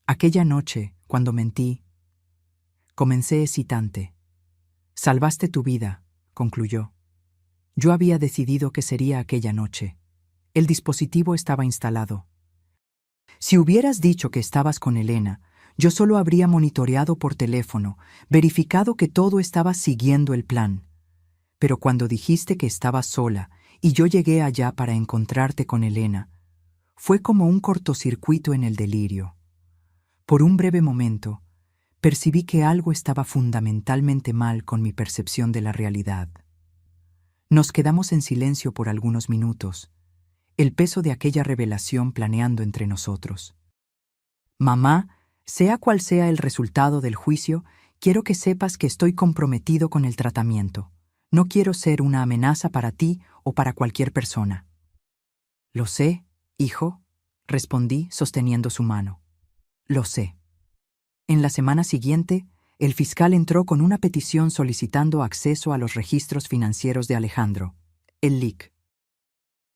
Aquella noche, cuando mentí, comencé hesitante. «Salvaste tu vida», concluyó. Yo había decidido que sería aquella noche. El dispositivo estaba instalado. Si hubieras dicho que estabas con Elena, yo solo habría monitoreado por teléfono, verificado que todo estaba siguiendo el plan. Pero cuando dijiste que estabas sola y yo llegué allá para encontrarte con Elena, fue como un cortocircuito en el delirio. Por un breve momento, percibí que algo estaba fundamentalmente mal con mi percepción de la realidad. Nos quedamos en silencio por algunos minutos, el peso de aquella revelación planeando entre nosotros. «Mamá, sea cual sea el resultado del juicio, quiero que sepas que estoy comprometido con el tratamiento. No quiero ser una amenaza para ti o para cualquier persona». «Lo sé, hijo», respondí sosteniendo su mano. «Lo sé». En la semana siguiente, el fiscal entró con una petición solicitando acceso a los registros financieros de Alejandro, el LIC.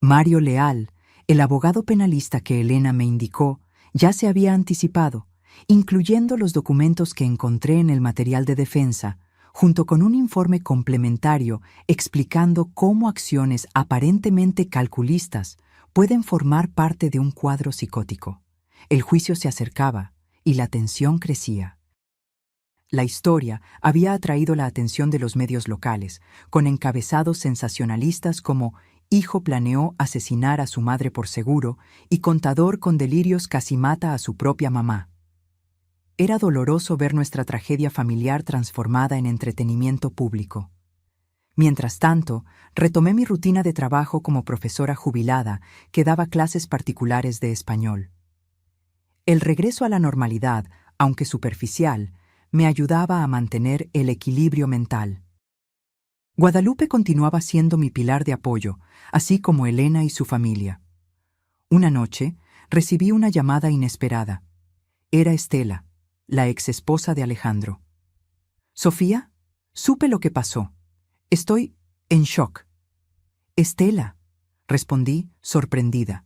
Mario Leal, el abogado penalista que Elena me indicó, ya se había anticipado, incluyendo los documentos que encontré en el material de defensa, junto con un informe complementario explicando cómo acciones aparentemente calculistas pueden formar parte de un cuadro psicótico. El juicio se acercaba y la tensión crecía. La historia había atraído la atención de los medios locales, con encabezados sensacionalistas como «Hijo planeó asesinar a su madre por seguro» y «Contador con delirios casi mata a su propia mamá». Era doloroso ver nuestra tragedia familiar transformada en entretenimiento público. Mientras tanto, retomé mi rutina de trabajo como profesora jubilada que daba clases particulares de español. El regreso a la normalidad, aunque superficial, me ayudaba a mantener el equilibrio mental. Guadalupe continuaba siendo mi pilar de apoyo, así como Elena y su familia. Una noche, recibí una llamada inesperada. Era Estela, la exesposa de Alejandro. «Sofía, supe lo que pasó. Estoy en shock». «Estela», respondí, sorprendida.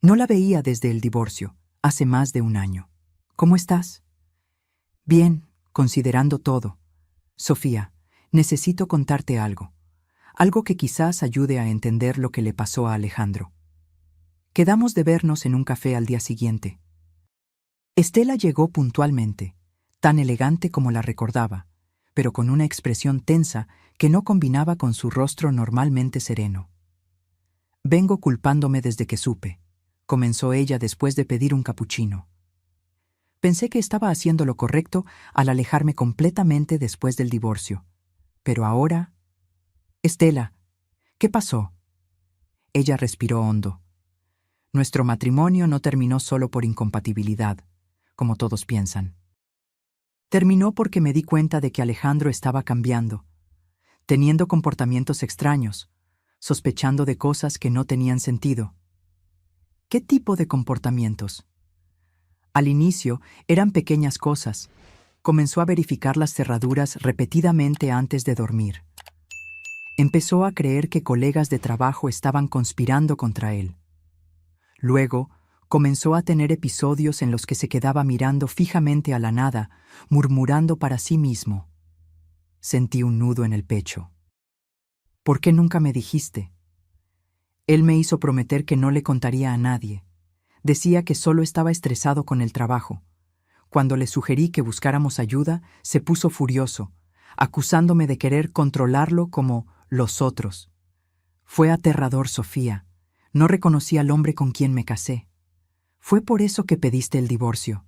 No la veía desde el divorcio, hace más de un año. «¿Cómo estás?» «Bien, considerando todo. Sofía, necesito contarte algo. Algo que quizás ayude a entender lo que le pasó a Alejandro». Quedamos de vernos en un café al día siguiente. Estela llegó puntualmente, tan elegante como la recordaba, pero con una expresión tensa que no combinaba con su rostro normalmente sereno. «Vengo culpándome desde que supe», comenzó ella después de pedir un capuchino. Pensé que estaba haciendo lo correcto al alejarme completamente después del divorcio. Pero ahora... «Estela, ¿qué pasó?» Ella respiró hondo. «Nuestro matrimonio no terminó solo por incompatibilidad, como todos piensan. Terminó porque me di cuenta de que Alejandro estaba cambiando, teniendo comportamientos extraños, sospechando de cosas que no tenían sentido». «¿Qué tipo de comportamientos?» Al inicio eran pequeñas cosas. Comenzó a verificar las cerraduras repetidamente antes de dormir. Empezó a creer que colegas de trabajo estaban conspirando contra él. Luego, comenzó a tener episodios en los que se quedaba mirando fijamente a la nada, murmurando para sí mismo. Sentí un nudo en el pecho. «¿Por qué nunca me dijiste?» Él me hizo prometer que no le contaría a nadie. Decía que solo estaba estresado con el trabajo. Cuando le sugerí que buscáramos ayuda, se puso furioso, acusándome de querer controlarlo como los otros. Fue aterrador, Sofía. No reconocí al hombre con quien me casé. «Fue por eso que pediste el divorcio».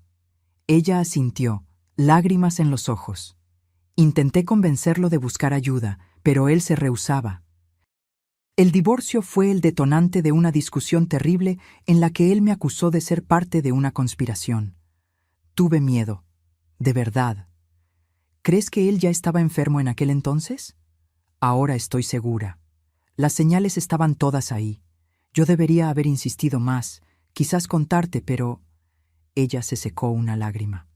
Ella asintió, lágrimas en los ojos. Intenté convencerlo de buscar ayuda, pero él se rehusaba. El divorcio fue el detonante de una discusión terrible en la que él me acusó de ser parte de una conspiración. Tuve miedo, de verdad. ¿Crees que él ya estaba enfermo en aquel entonces? Ahora estoy segura. Las señales estaban todas ahí. Yo debería haber insistido más, quizás contarte, pero... Ella se secó una lágrima.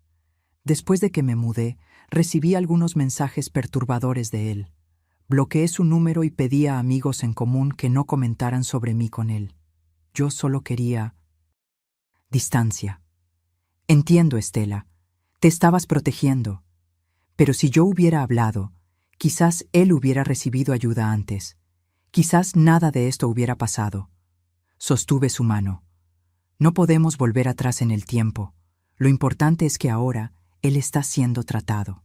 Después de que me mudé, recibí algunos mensajes perturbadores de él. Bloqueé su número y pedí a amigos en común que no comentaran sobre mí con él. Yo solo quería... distancia. Entiendo, Estela. Te estabas protegiendo. Pero si yo hubiera hablado, quizás él hubiera recibido ayuda antes. Quizás nada de esto hubiera pasado. Sostuve su mano. No podemos volver atrás en el tiempo. Lo importante es que ahora él está siendo tratado.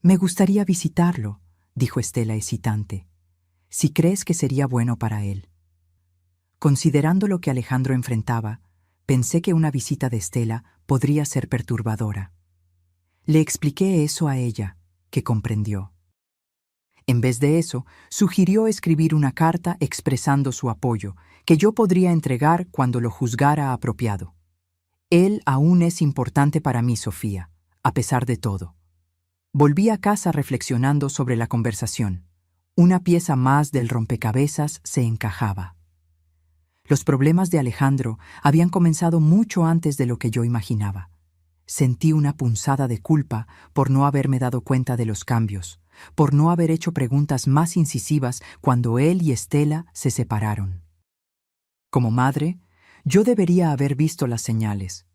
«Me gustaría visitarlo», dijo Estela hesitante, «si crees que sería bueno para él». Considerando lo que Alejandro enfrentaba, pensé que una visita de Estela podría ser perturbadora. Le expliqué eso a ella, que comprendió. En vez de eso, sugirió escribir una carta expresando su apoyo, que yo podría entregar cuando lo juzgara apropiado. «Él aún es importante para mí, Sofía, a pesar de todo». Volví a casa reflexionando sobre la conversación. Una pieza más del rompecabezas se encajaba. Los problemas de Alejandro habían comenzado mucho antes de lo que yo imaginaba. Sentí una punzada de culpa por no haberme dado cuenta de los cambios, por no haber hecho preguntas más incisivas cuando él y Estela se separaron. Como madre, yo debería haber visto las señales.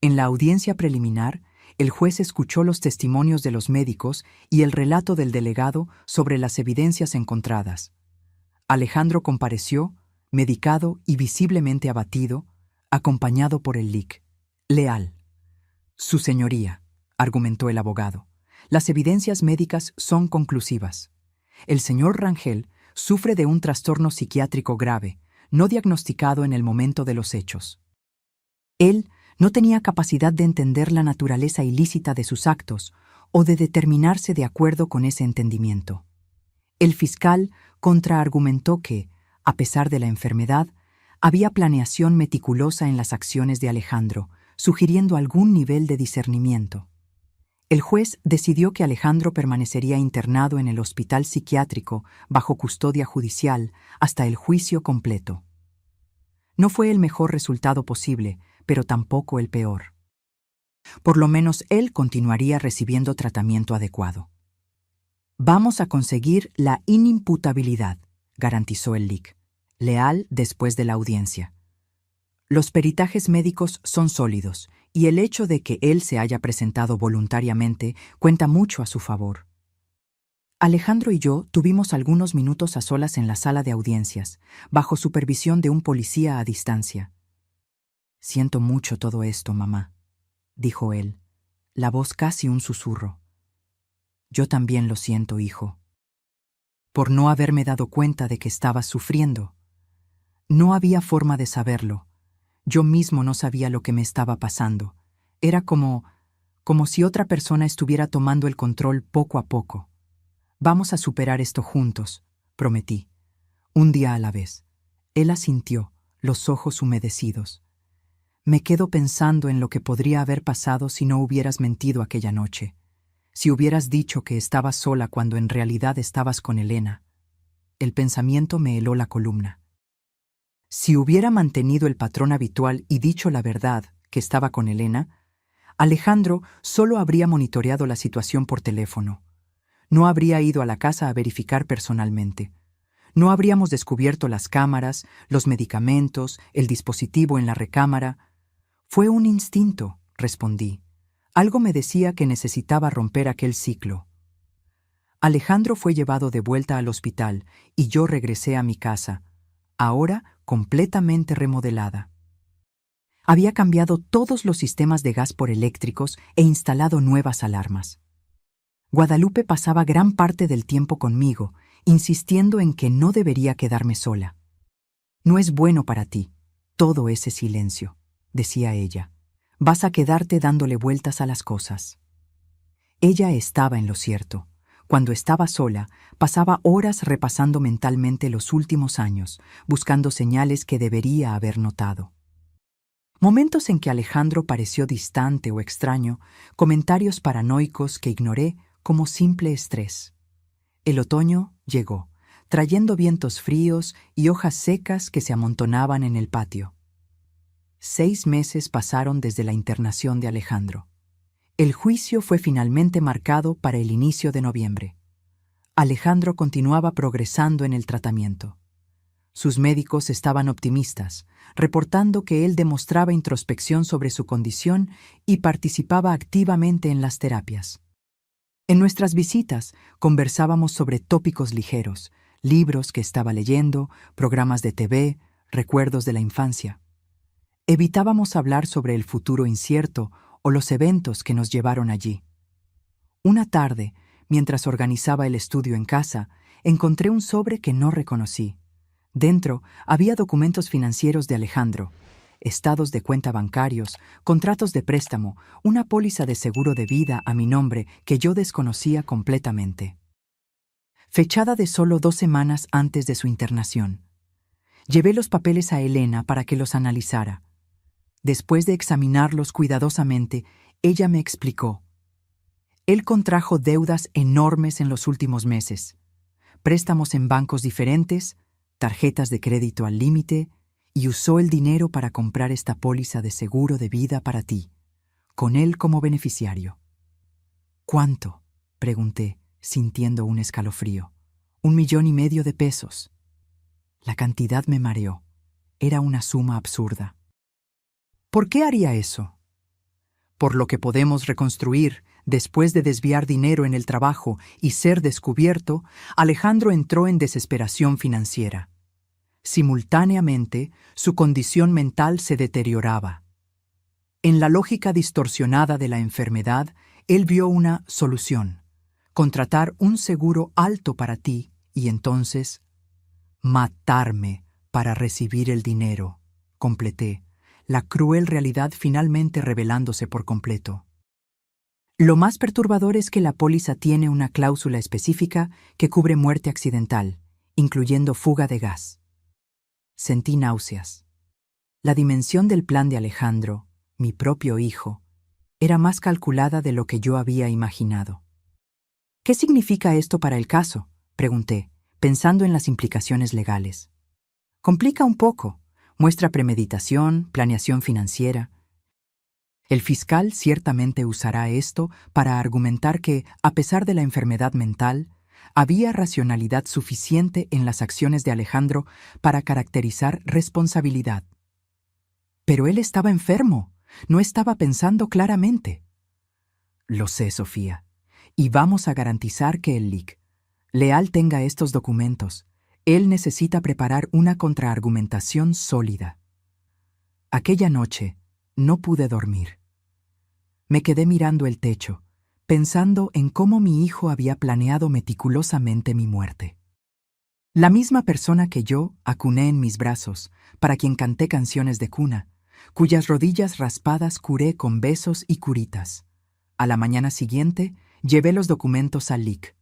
En la audiencia preliminar, el juez escuchó los testimonios de los médicos y el relato del delegado sobre las evidencias encontradas. Alejandro compareció, medicado y visiblemente abatido, acompañado por el lic. «Leal». «Su señoría», argumentó el abogado, «las evidencias médicas son conclusivas. El señor Rangel sufre de un trastorno psiquiátrico grave, no diagnosticado en el momento de los hechos. Él no tenía capacidad de entender la naturaleza ilícita de sus actos o de determinarse de acuerdo con ese entendimiento». El fiscal contraargumentó que, a pesar de la enfermedad, había planeación meticulosa en las acciones de Alejandro, sugiriendo algún nivel de discernimiento. El juez decidió que Alejandro permanecería internado en el hospital psiquiátrico bajo custodia judicial hasta el juicio completo. No fue el mejor resultado posible, pero tampoco el peor. Por lo menos él continuaría recibiendo tratamiento adecuado. Vamos a conseguir la inimputabilidad, garantizó el LIC, leal después de la audiencia. Los peritajes médicos son sólidos, y el hecho de que él se haya presentado voluntariamente cuenta mucho a su favor. Alejandro y yo tuvimos algunos minutos a solas en la sala de audiencias, bajo supervisión de un policía a distancia. «Siento mucho todo esto, mamá», dijo él, la voz casi un susurro. «Yo también lo siento, hijo. Por no haberme dado cuenta de que estabas sufriendo. No había forma de saberlo. Yo mismo no sabía lo que me estaba pasando. Era como si otra persona estuviera tomando el control poco a poco. Vamos a superar esto juntos», prometí. Un día a la vez. Él asintió, los ojos humedecidos. «Me quedo pensando en lo que podría haber pasado si no hubieras mentido aquella noche. Si hubieras dicho que estabas sola cuando en realidad estabas con Elena». El pensamiento me heló la columna. Si hubiera mantenido el patrón habitual y dicho la verdad, que estaba con Elena, Alejandro solo habría monitoreado la situación por teléfono. No habría ido a la casa a verificar personalmente. No habríamos descubierto las cámaras, los medicamentos, el dispositivo en la recámara. «Fue un instinto», respondí. Algo me decía que necesitaba romper aquel ciclo. Alejandro fue llevado de vuelta al hospital y yo regresé a mi casa, ahora completamente remodelada. Había cambiado todos los sistemas de gas por eléctricos e instalado nuevas alarmas. Guadalupe pasaba gran parte del tiempo conmigo, insistiendo en que no debería quedarme sola. «No es bueno para ti, todo ese silencio», decía ella. «Vas a quedarte dándole vueltas a las cosas». Ella estaba en lo cierto. Cuando estaba sola, pasaba horas repasando mentalmente los últimos años, buscando señales que debería haber notado. Momentos en que Alejandro pareció distante o extraño, comentarios paranoicos que ignoré como simple estrés. El otoño llegó, trayendo vientos fríos y hojas secas que se amontonaban en el patio. 6 meses pasaron desde la internación de Alejandro. El juicio fue finalmente marcado para el inicio de noviembre. Alejandro continuaba progresando en el tratamiento. Sus médicos estaban optimistas, reportando que él demostraba introspección sobre su condición y participaba activamente en las terapias. En nuestras visitas conversábamos sobre tópicos ligeros, libros que estaba leyendo, programas de TV, recuerdos de la infancia. Evitábamos hablar sobre el futuro incierto o los eventos que nos llevaron allí. Una tarde, mientras organizaba el estudio en casa, encontré un sobre que no reconocí. Dentro había documentos financieros de Alejandro, estados de cuenta bancarios, contratos de préstamo, una póliza de seguro de vida a mi nombre que yo desconocía completamente. Fechada de solo 2 semanas antes de su internación. Llevé los papeles a Elena para que los analizara. Después de examinarlos cuidadosamente, ella me explicó. Él contrajo deudas enormes en los últimos meses, préstamos en bancos diferentes, tarjetas de crédito al límite, y usó el dinero para comprar esta póliza de seguro de vida para ti, con él como beneficiario. «¿Cuánto?», pregunté, sintiendo un escalofrío. «1,5 millones de pesos». La cantidad me mareó. Era una suma absurda. ¿Por qué haría eso? Por lo que podemos reconstruir, después de desviar dinero en el trabajo y ser descubierto, Alejandro entró en desesperación financiera. Simultáneamente, su condición mental se deterioraba. En la lógica distorsionada de la enfermedad, él vio una solución: contratar un seguro alto para ti y entonces matarme para recibir el dinero, completé, la cruel realidad finalmente revelándose por completo. Lo más perturbador es que la póliza tiene una cláusula específica que cubre muerte accidental, incluyendo fuga de gas. Sentí náuseas. La dimensión del plan de Alejandro, mi propio hijo, Era más calculada de lo que yo había imaginado. ¿Qué significa esto para el caso?, pregunté, pensando en las implicaciones legales. Complica un poco. Muestra premeditación, planeación financiera. El fiscal ciertamente usará esto para argumentar que, a pesar de la enfermedad mental, había racionalidad suficiente en las acciones de Alejandro para caracterizar responsabilidad. Pero él estaba enfermo, no estaba pensando claramente. Lo sé, Sofía, y vamos a garantizar que el LIC Leal tenga estos documentos. Él necesita preparar una contraargumentación sólida. Aquella noche no pude dormir. Me quedé mirando el techo, pensando en cómo mi hijo había planeado meticulosamente mi muerte. La misma persona que yo acuné en mis brazos, para quien canté canciones de cuna, cuyas rodillas raspadas curé con besos y curitas. A la mañana siguiente, llevé los documentos al LIC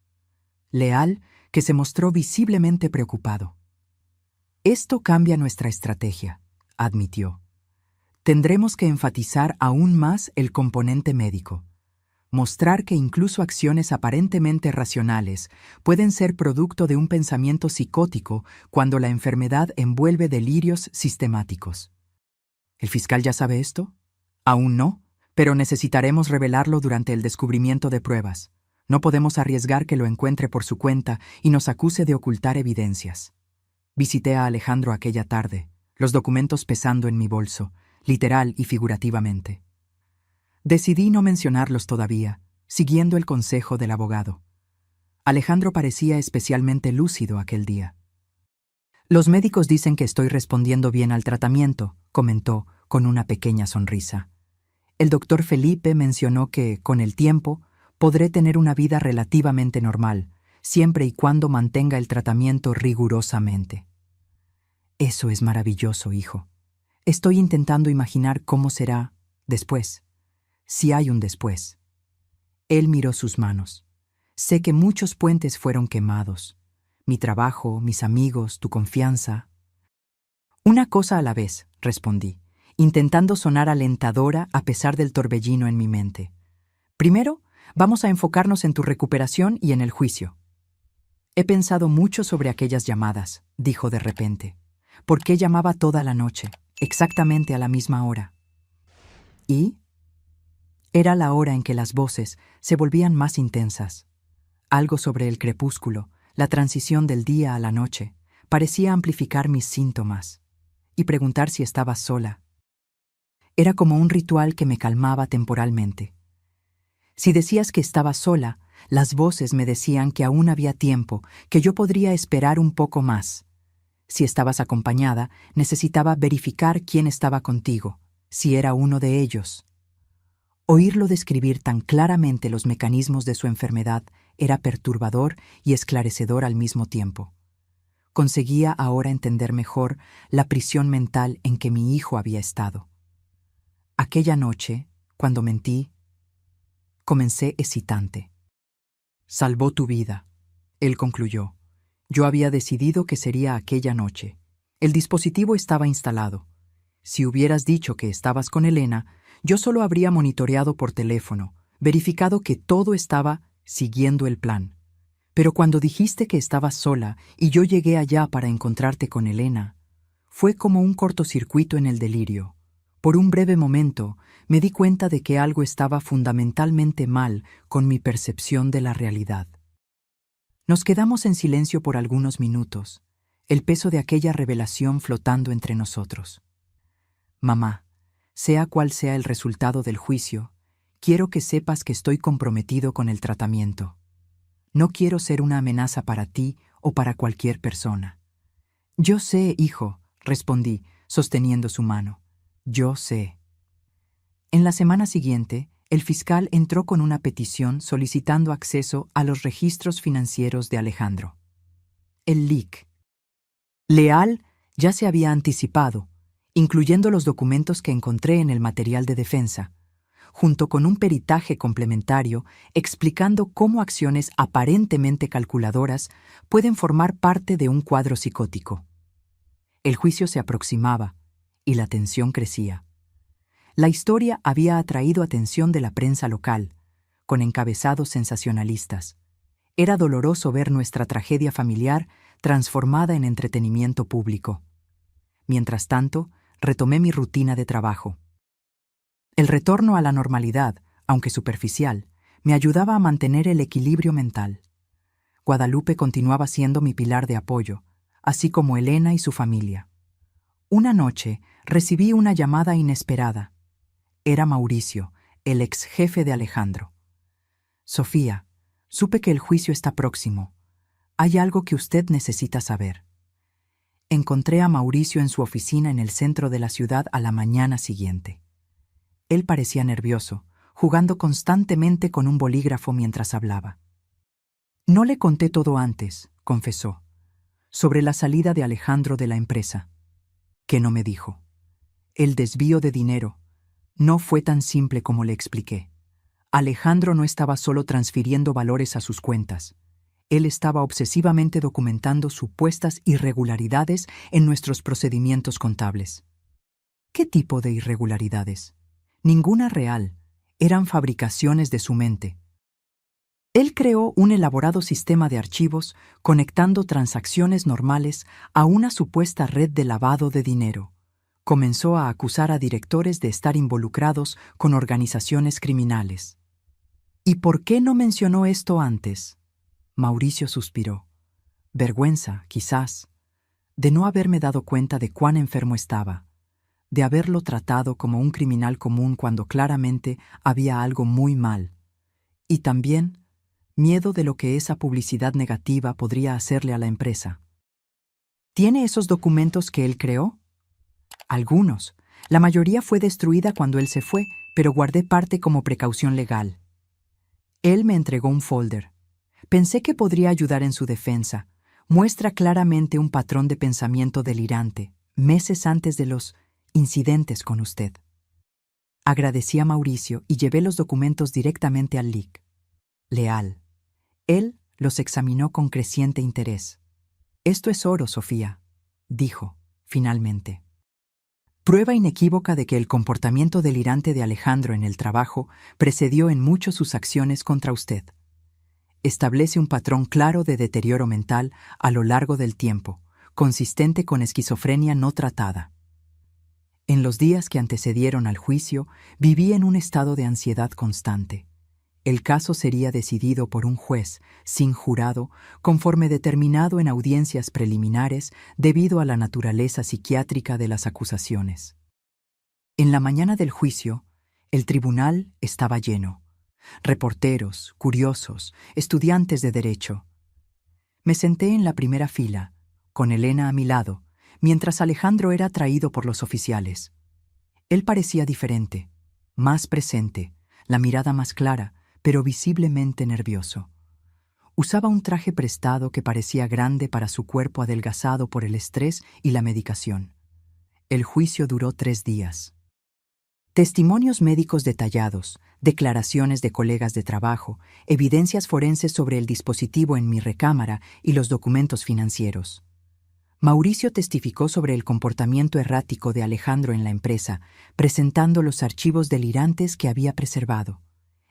Leal, que se mostró visiblemente preocupado. Esto cambia nuestra estrategia, admitió. Tendremos que enfatizar aún más el componente médico. Mostrar que incluso acciones aparentemente racionales pueden ser producto de un pensamiento psicótico cuando la enfermedad envuelve delirios sistemáticos. ¿El fiscal ya sabe esto? Aún no, pero necesitaremos revelarlo durante el descubrimiento de pruebas. No podemos arriesgar que lo encuentre por su cuenta y nos acuse de ocultar evidencias. Visité a Alejandro aquella tarde, los documentos pesando en mi bolso, literal y figurativamente. Decidí no mencionarlos todavía, siguiendo el consejo del abogado. Alejandro parecía especialmente lúcido aquel día. Los médicos dicen que estoy respondiendo bien al tratamiento, comentó con una pequeña sonrisa. El doctor Felipe mencionó que, con el tiempo, podré tener una vida relativamente normal, siempre y cuando mantenga el tratamiento rigurosamente. Eso es maravilloso, hijo. Estoy intentando imaginar cómo será después, si hay un después. Él miró sus manos. Sé que muchos puentes fueron quemados. Mi trabajo, mis amigos, tu confianza. Una cosa a la vez, respondí, intentando sonar alentadora a pesar del torbellino en mi mente. Primero, vamos a enfocarnos en tu recuperación y en el juicio. He pensado mucho sobre aquellas llamadas, dijo de repente. ¿Por qué llamaba toda la noche, exactamente a la misma hora? ¿Y? Era la hora en que las voces se volvían más intensas. Algo sobre el crepúsculo, la transición del día a la noche, parecía amplificar mis síntomas. Y preguntar si estaba sola. Era como un ritual que me calmaba temporalmente. Si decías que estaba sola, las voces me decían que aún había tiempo, que yo podría esperar un poco más. Si estabas acompañada, necesitaba verificar quién estaba contigo, si era uno de ellos. Oírlo describir tan claramente los mecanismos de su enfermedad era perturbador y esclarecedor al mismo tiempo. Conseguía ahora entender mejor la prisión mental en que mi hijo había estado. Aquella noche, cuando mentí, comencé excitante. Salvó tu vida, él concluyó. Yo había decidido que sería aquella noche. El dispositivo estaba instalado. Si hubieras dicho que estabas con Elena, yo solo habría monitoreado por teléfono, verificado que todo estaba siguiendo el plan. Pero cuando dijiste que estabas sola y yo llegué allá para encontrarte con Elena, fue como un cortocircuito en el delirio. Por un breve momento, me di cuenta de que algo estaba fundamentalmente mal con mi percepción de la realidad. Nos quedamos en silencio por algunos minutos, el peso de aquella revelación flotando entre nosotros. Mamá, sea cual sea el resultado del juicio, quiero que sepas que estoy comprometido con el tratamiento. No quiero ser una amenaza para ti o para cualquier persona. Yo sé, hijo, respondí, sosteniendo su mano. Yo sé. En la semana siguiente, el fiscal entró con una petición solicitando acceso a los registros financieros de Alejandro. El LIC Leal ya se había anticipado, incluyendo los documentos que encontré en el material de defensa, junto con un peritaje complementario explicando cómo acciones aparentemente calculadoras pueden formar parte de un cuadro psicótico. El juicio se aproximaba y la tensión crecía. La historia había atraído atención de la prensa local, con encabezados sensacionalistas. Era doloroso ver nuestra tragedia familiar transformada en entretenimiento público. Mientras tanto, retomé mi rutina de trabajo. El retorno a la normalidad, aunque superficial, me ayudaba a mantener el equilibrio mental. Guadalupe continuaba siendo mi pilar de apoyo, así como Elena y su familia. Una noche recibí una llamada inesperada. Era Mauricio, el ex jefe de Alejandro. Sofía, supe que el juicio está próximo. Hay algo que usted necesita saber. Encontré a Mauricio en su oficina en el centro de la ciudad a la mañana siguiente. Él parecía nervioso, jugando constantemente con un bolígrafo mientras hablaba. No le conté todo antes, confesó, sobre la salida de Alejandro de la empresa. ¿Qué no me dijo? El desvío de dinero no fue tan simple como le expliqué. Alejandro no estaba solo transfiriendo valores a sus cuentas. Él estaba obsesivamente documentando supuestas irregularidades en nuestros procedimientos contables. ¿Qué tipo de irregularidades? Ninguna real. Eran fabricaciones de su mente. Él creó un elaborado sistema de archivos conectando transacciones normales a una supuesta red de lavado de dinero. Comenzó a acusar a directores de estar involucrados con organizaciones criminales. ¿Y por qué no mencionó esto antes? Mauricio suspiró. Vergüenza, quizás, de no haberme dado cuenta de cuán enfermo estaba, de haberlo tratado como un criminal común cuando claramente había algo muy mal, y también miedo de lo que esa publicidad negativa podría hacerle a la empresa. ¿Tiene esos documentos que él creó? Algunos. La mayoría fue destruida cuando él se fue, pero guardé parte como precaución legal. Él me entregó un folder. Pensé que podría ayudar en su defensa. Muestra claramente un patrón de pensamiento delirante, meses antes de los incidentes con usted. Agradecí a Mauricio y llevé los documentos directamente al LIC. Leal. Él los examinó con creciente interés. Esto es oro, Sofía, dijo, finalmente. Prueba inequívoca de que el comportamiento delirante de Alejandro en el trabajo precedió en mucho sus acciones contra usted. Establece un patrón claro de deterioro mental a lo largo del tiempo, consistente con esquizofrenia no tratada. En los días que antecedieron al juicio, viví en un estado de ansiedad constante. El caso sería decidido por un juez, sin jurado, conforme determinado en audiencias preliminares debido a la naturaleza psiquiátrica de las acusaciones. En la mañana del juicio, el tribunal estaba lleno. Reporteros, curiosos, estudiantes de derecho. Me senté en la primera fila, con Elena a mi lado, mientras Alejandro era traído por los oficiales. Él parecía diferente, más presente, la mirada más clara, pero visiblemente nervioso. Usaba un traje prestado que parecía grande para su cuerpo adelgazado por el estrés y la medicación. El juicio duró 3 días. Testimonios médicos detallados, declaraciones de colegas de trabajo, evidencias forenses sobre el dispositivo en mi recámara y los documentos financieros. Mauricio testificó sobre el comportamiento errático de Alejandro en la empresa, presentando los archivos delirantes que había preservado.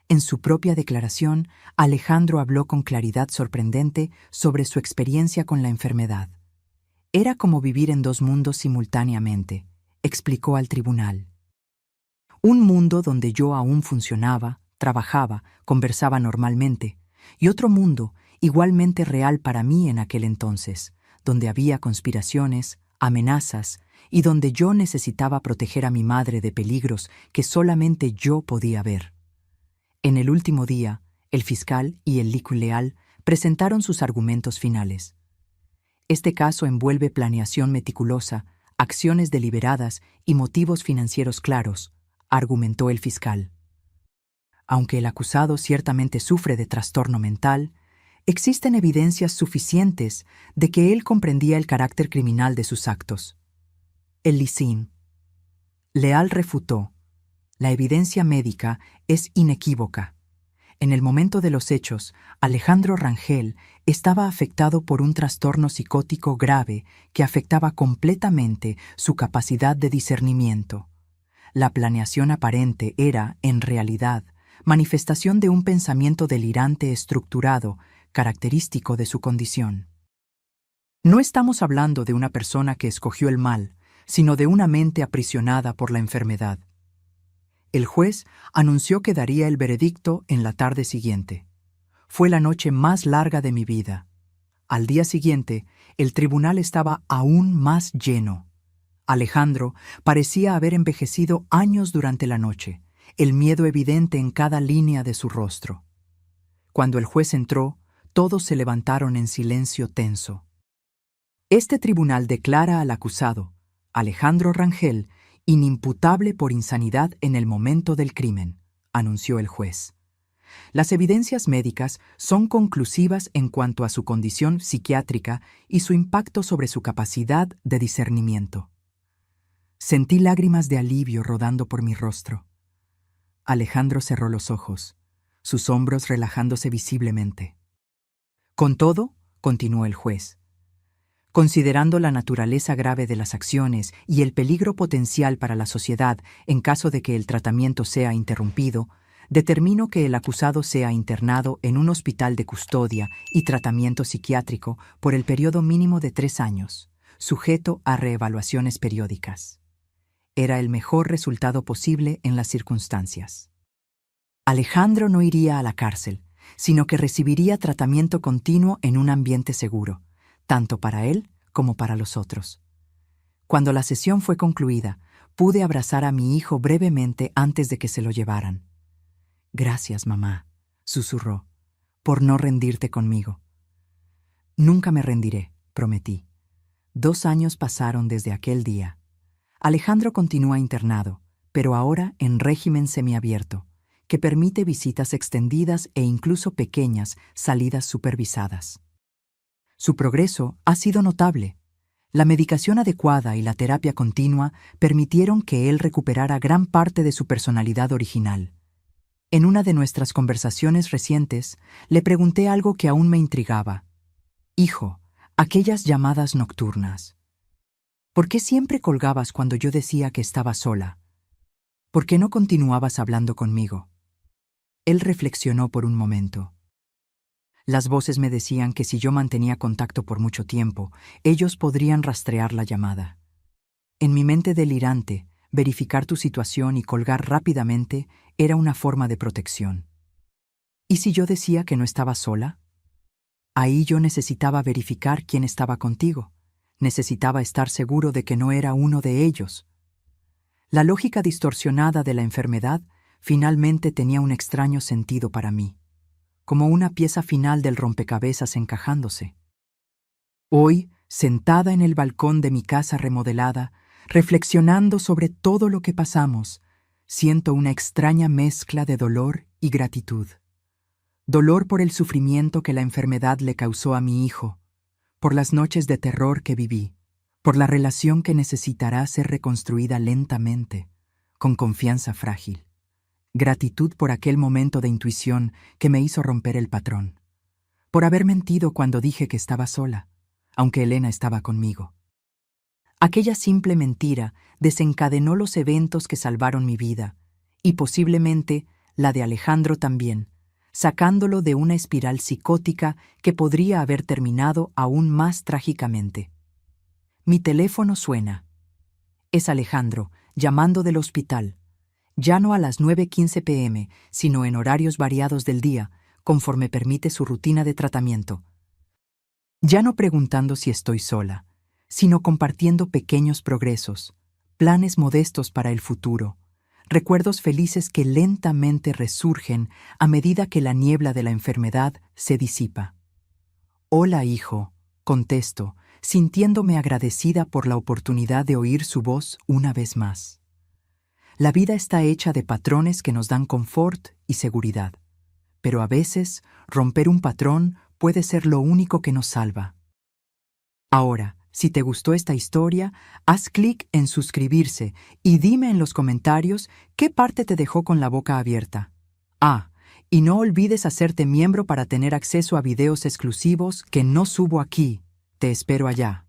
En su propia declaración, Alejandro habló con claridad sorprendente sobre su experiencia con la enfermedad. Era como vivir en 2 mundos simultáneamente, explicó al tribunal. Un mundo donde yo aún funcionaba, trabajaba, conversaba normalmente, y otro mundo igualmente real para mí en aquel entonces, donde había conspiraciones, amenazas, y donde yo necesitaba proteger a mi madre de peligros que solamente yo podía ver. En el último día, el fiscal y el LIC Leal presentaron sus argumentos finales. Este caso envuelve planeación meticulosa, acciones deliberadas y motivos financieros claros, argumentó el fiscal. Aunque el acusado ciertamente sufre de trastorno mental, existen evidencias suficientes de que él comprendía el carácter criminal de sus actos. El licín. Leal refutó. La evidencia médica es inequívoca. En el momento de los hechos, Alejandro Rangel estaba afectado por un trastorno psicótico grave que afectaba completamente su capacidad de discernimiento. La planeación aparente era, en realidad, manifestación de un pensamiento delirante estructurado, característico de su condición. No estamos hablando de una persona que escogió el mal, sino de una mente aprisionada por la enfermedad. El juez anunció que daría el veredicto en la tarde siguiente. Fue la noche más larga de mi vida. Al día siguiente, el tribunal estaba aún más lleno. Alejandro parecía haber envejecido años durante la noche, el miedo evidente en cada línea de su rostro. Cuando el juez entró, todos se levantaron en silencio tenso. Este tribunal declara al acusado, Alejandro Rangel, inimputable por insanidad en el momento del crimen, anunció el juez. Las evidencias médicas son conclusivas en cuanto a su condición psiquiátrica y su impacto sobre su capacidad de discernimiento. Sentí lágrimas de alivio rodando por mi rostro. Alejandro cerró los ojos, sus hombros relajándose visiblemente. Con todo, continuó el juez, considerando la naturaleza grave de las acciones y el peligro potencial para la sociedad en caso de que el tratamiento sea interrumpido, determino que el acusado sea internado en un hospital de custodia y tratamiento psiquiátrico por el periodo mínimo de 3 años, sujeto a reevaluaciones periódicas. Era el mejor resultado posible en las circunstancias. Alejandro no iría a la cárcel, sino que recibiría tratamiento continuo en un ambiente seguro, tanto para él como para los otros. Cuando la sesión fue concluida, pude abrazar a mi hijo brevemente antes de que se lo llevaran. «Gracias, mamá», susurró, «por no rendirte conmigo». «Nunca me rendiré», prometí. 2 años pasaron desde aquel día. Alejandro continúa internado, pero ahora en régimen semiabierto, que permite visitas extendidas e incluso pequeñas salidas supervisadas. Su progreso ha sido notable. La medicación adecuada y la terapia continua permitieron que él recuperara gran parte de su personalidad original. En una de nuestras conversaciones recientes, le pregunté algo que aún me intrigaba. «Hijo, aquellas llamadas nocturnas. ¿Por qué siempre colgabas cuando yo decía que estaba sola? ¿Por qué no continuabas hablando conmigo?» Él reflexionó por un momento. Las voces me decían que si yo mantenía contacto por mucho tiempo, ellos podrían rastrear la llamada. En mi mente delirante, verificar tu situación y colgar rápidamente era una forma de protección. ¿Y si yo decía que no estaba sola? Ahí yo necesitaba verificar quién estaba contigo. Necesitaba estar seguro de que no era uno de ellos. La lógica distorsionada de la enfermedad finalmente tenía un extraño sentido para mí, como una pieza final del rompecabezas encajándose. Hoy, sentada en el balcón de mi casa remodelada, reflexionando sobre todo lo que pasamos, siento una extraña mezcla de dolor y gratitud. Dolor por el sufrimiento que la enfermedad le causó a mi hijo, por las noches de terror que viví, por la relación que necesitará ser reconstruida lentamente, con confianza frágil. Gratitud por aquel momento de intuición que me hizo romper el patrón, por haber mentido cuando dije que estaba sola, aunque Elena estaba conmigo. Aquella simple mentira desencadenó los eventos que salvaron mi vida, y posiblemente la de Alejandro también, sacándolo de una espiral psicótica que podría haber terminado aún más trágicamente. Mi teléfono suena. Es Alejandro, llamando del hospital. Ya no a las 9:15 p.m., sino en horarios variados del día, conforme permite su rutina de tratamiento. Ya no preguntando si estoy sola, sino compartiendo pequeños progresos, planes modestos para el futuro, recuerdos felices que lentamente resurgen a medida que la niebla de la enfermedad se disipa. «Hola, hijo», contesto, sintiéndome agradecida por la oportunidad de oír su voz una vez más. La vida está hecha de patrones que nos dan confort y seguridad, pero a veces romper un patrón puede ser lo único que nos salva. Ahora, si te gustó esta historia, haz clic en suscribirse y dime en los comentarios qué parte te dejó con la boca abierta. Y no olvides hacerte miembro para tener acceso a videos exclusivos que no subo aquí. Te espero allá.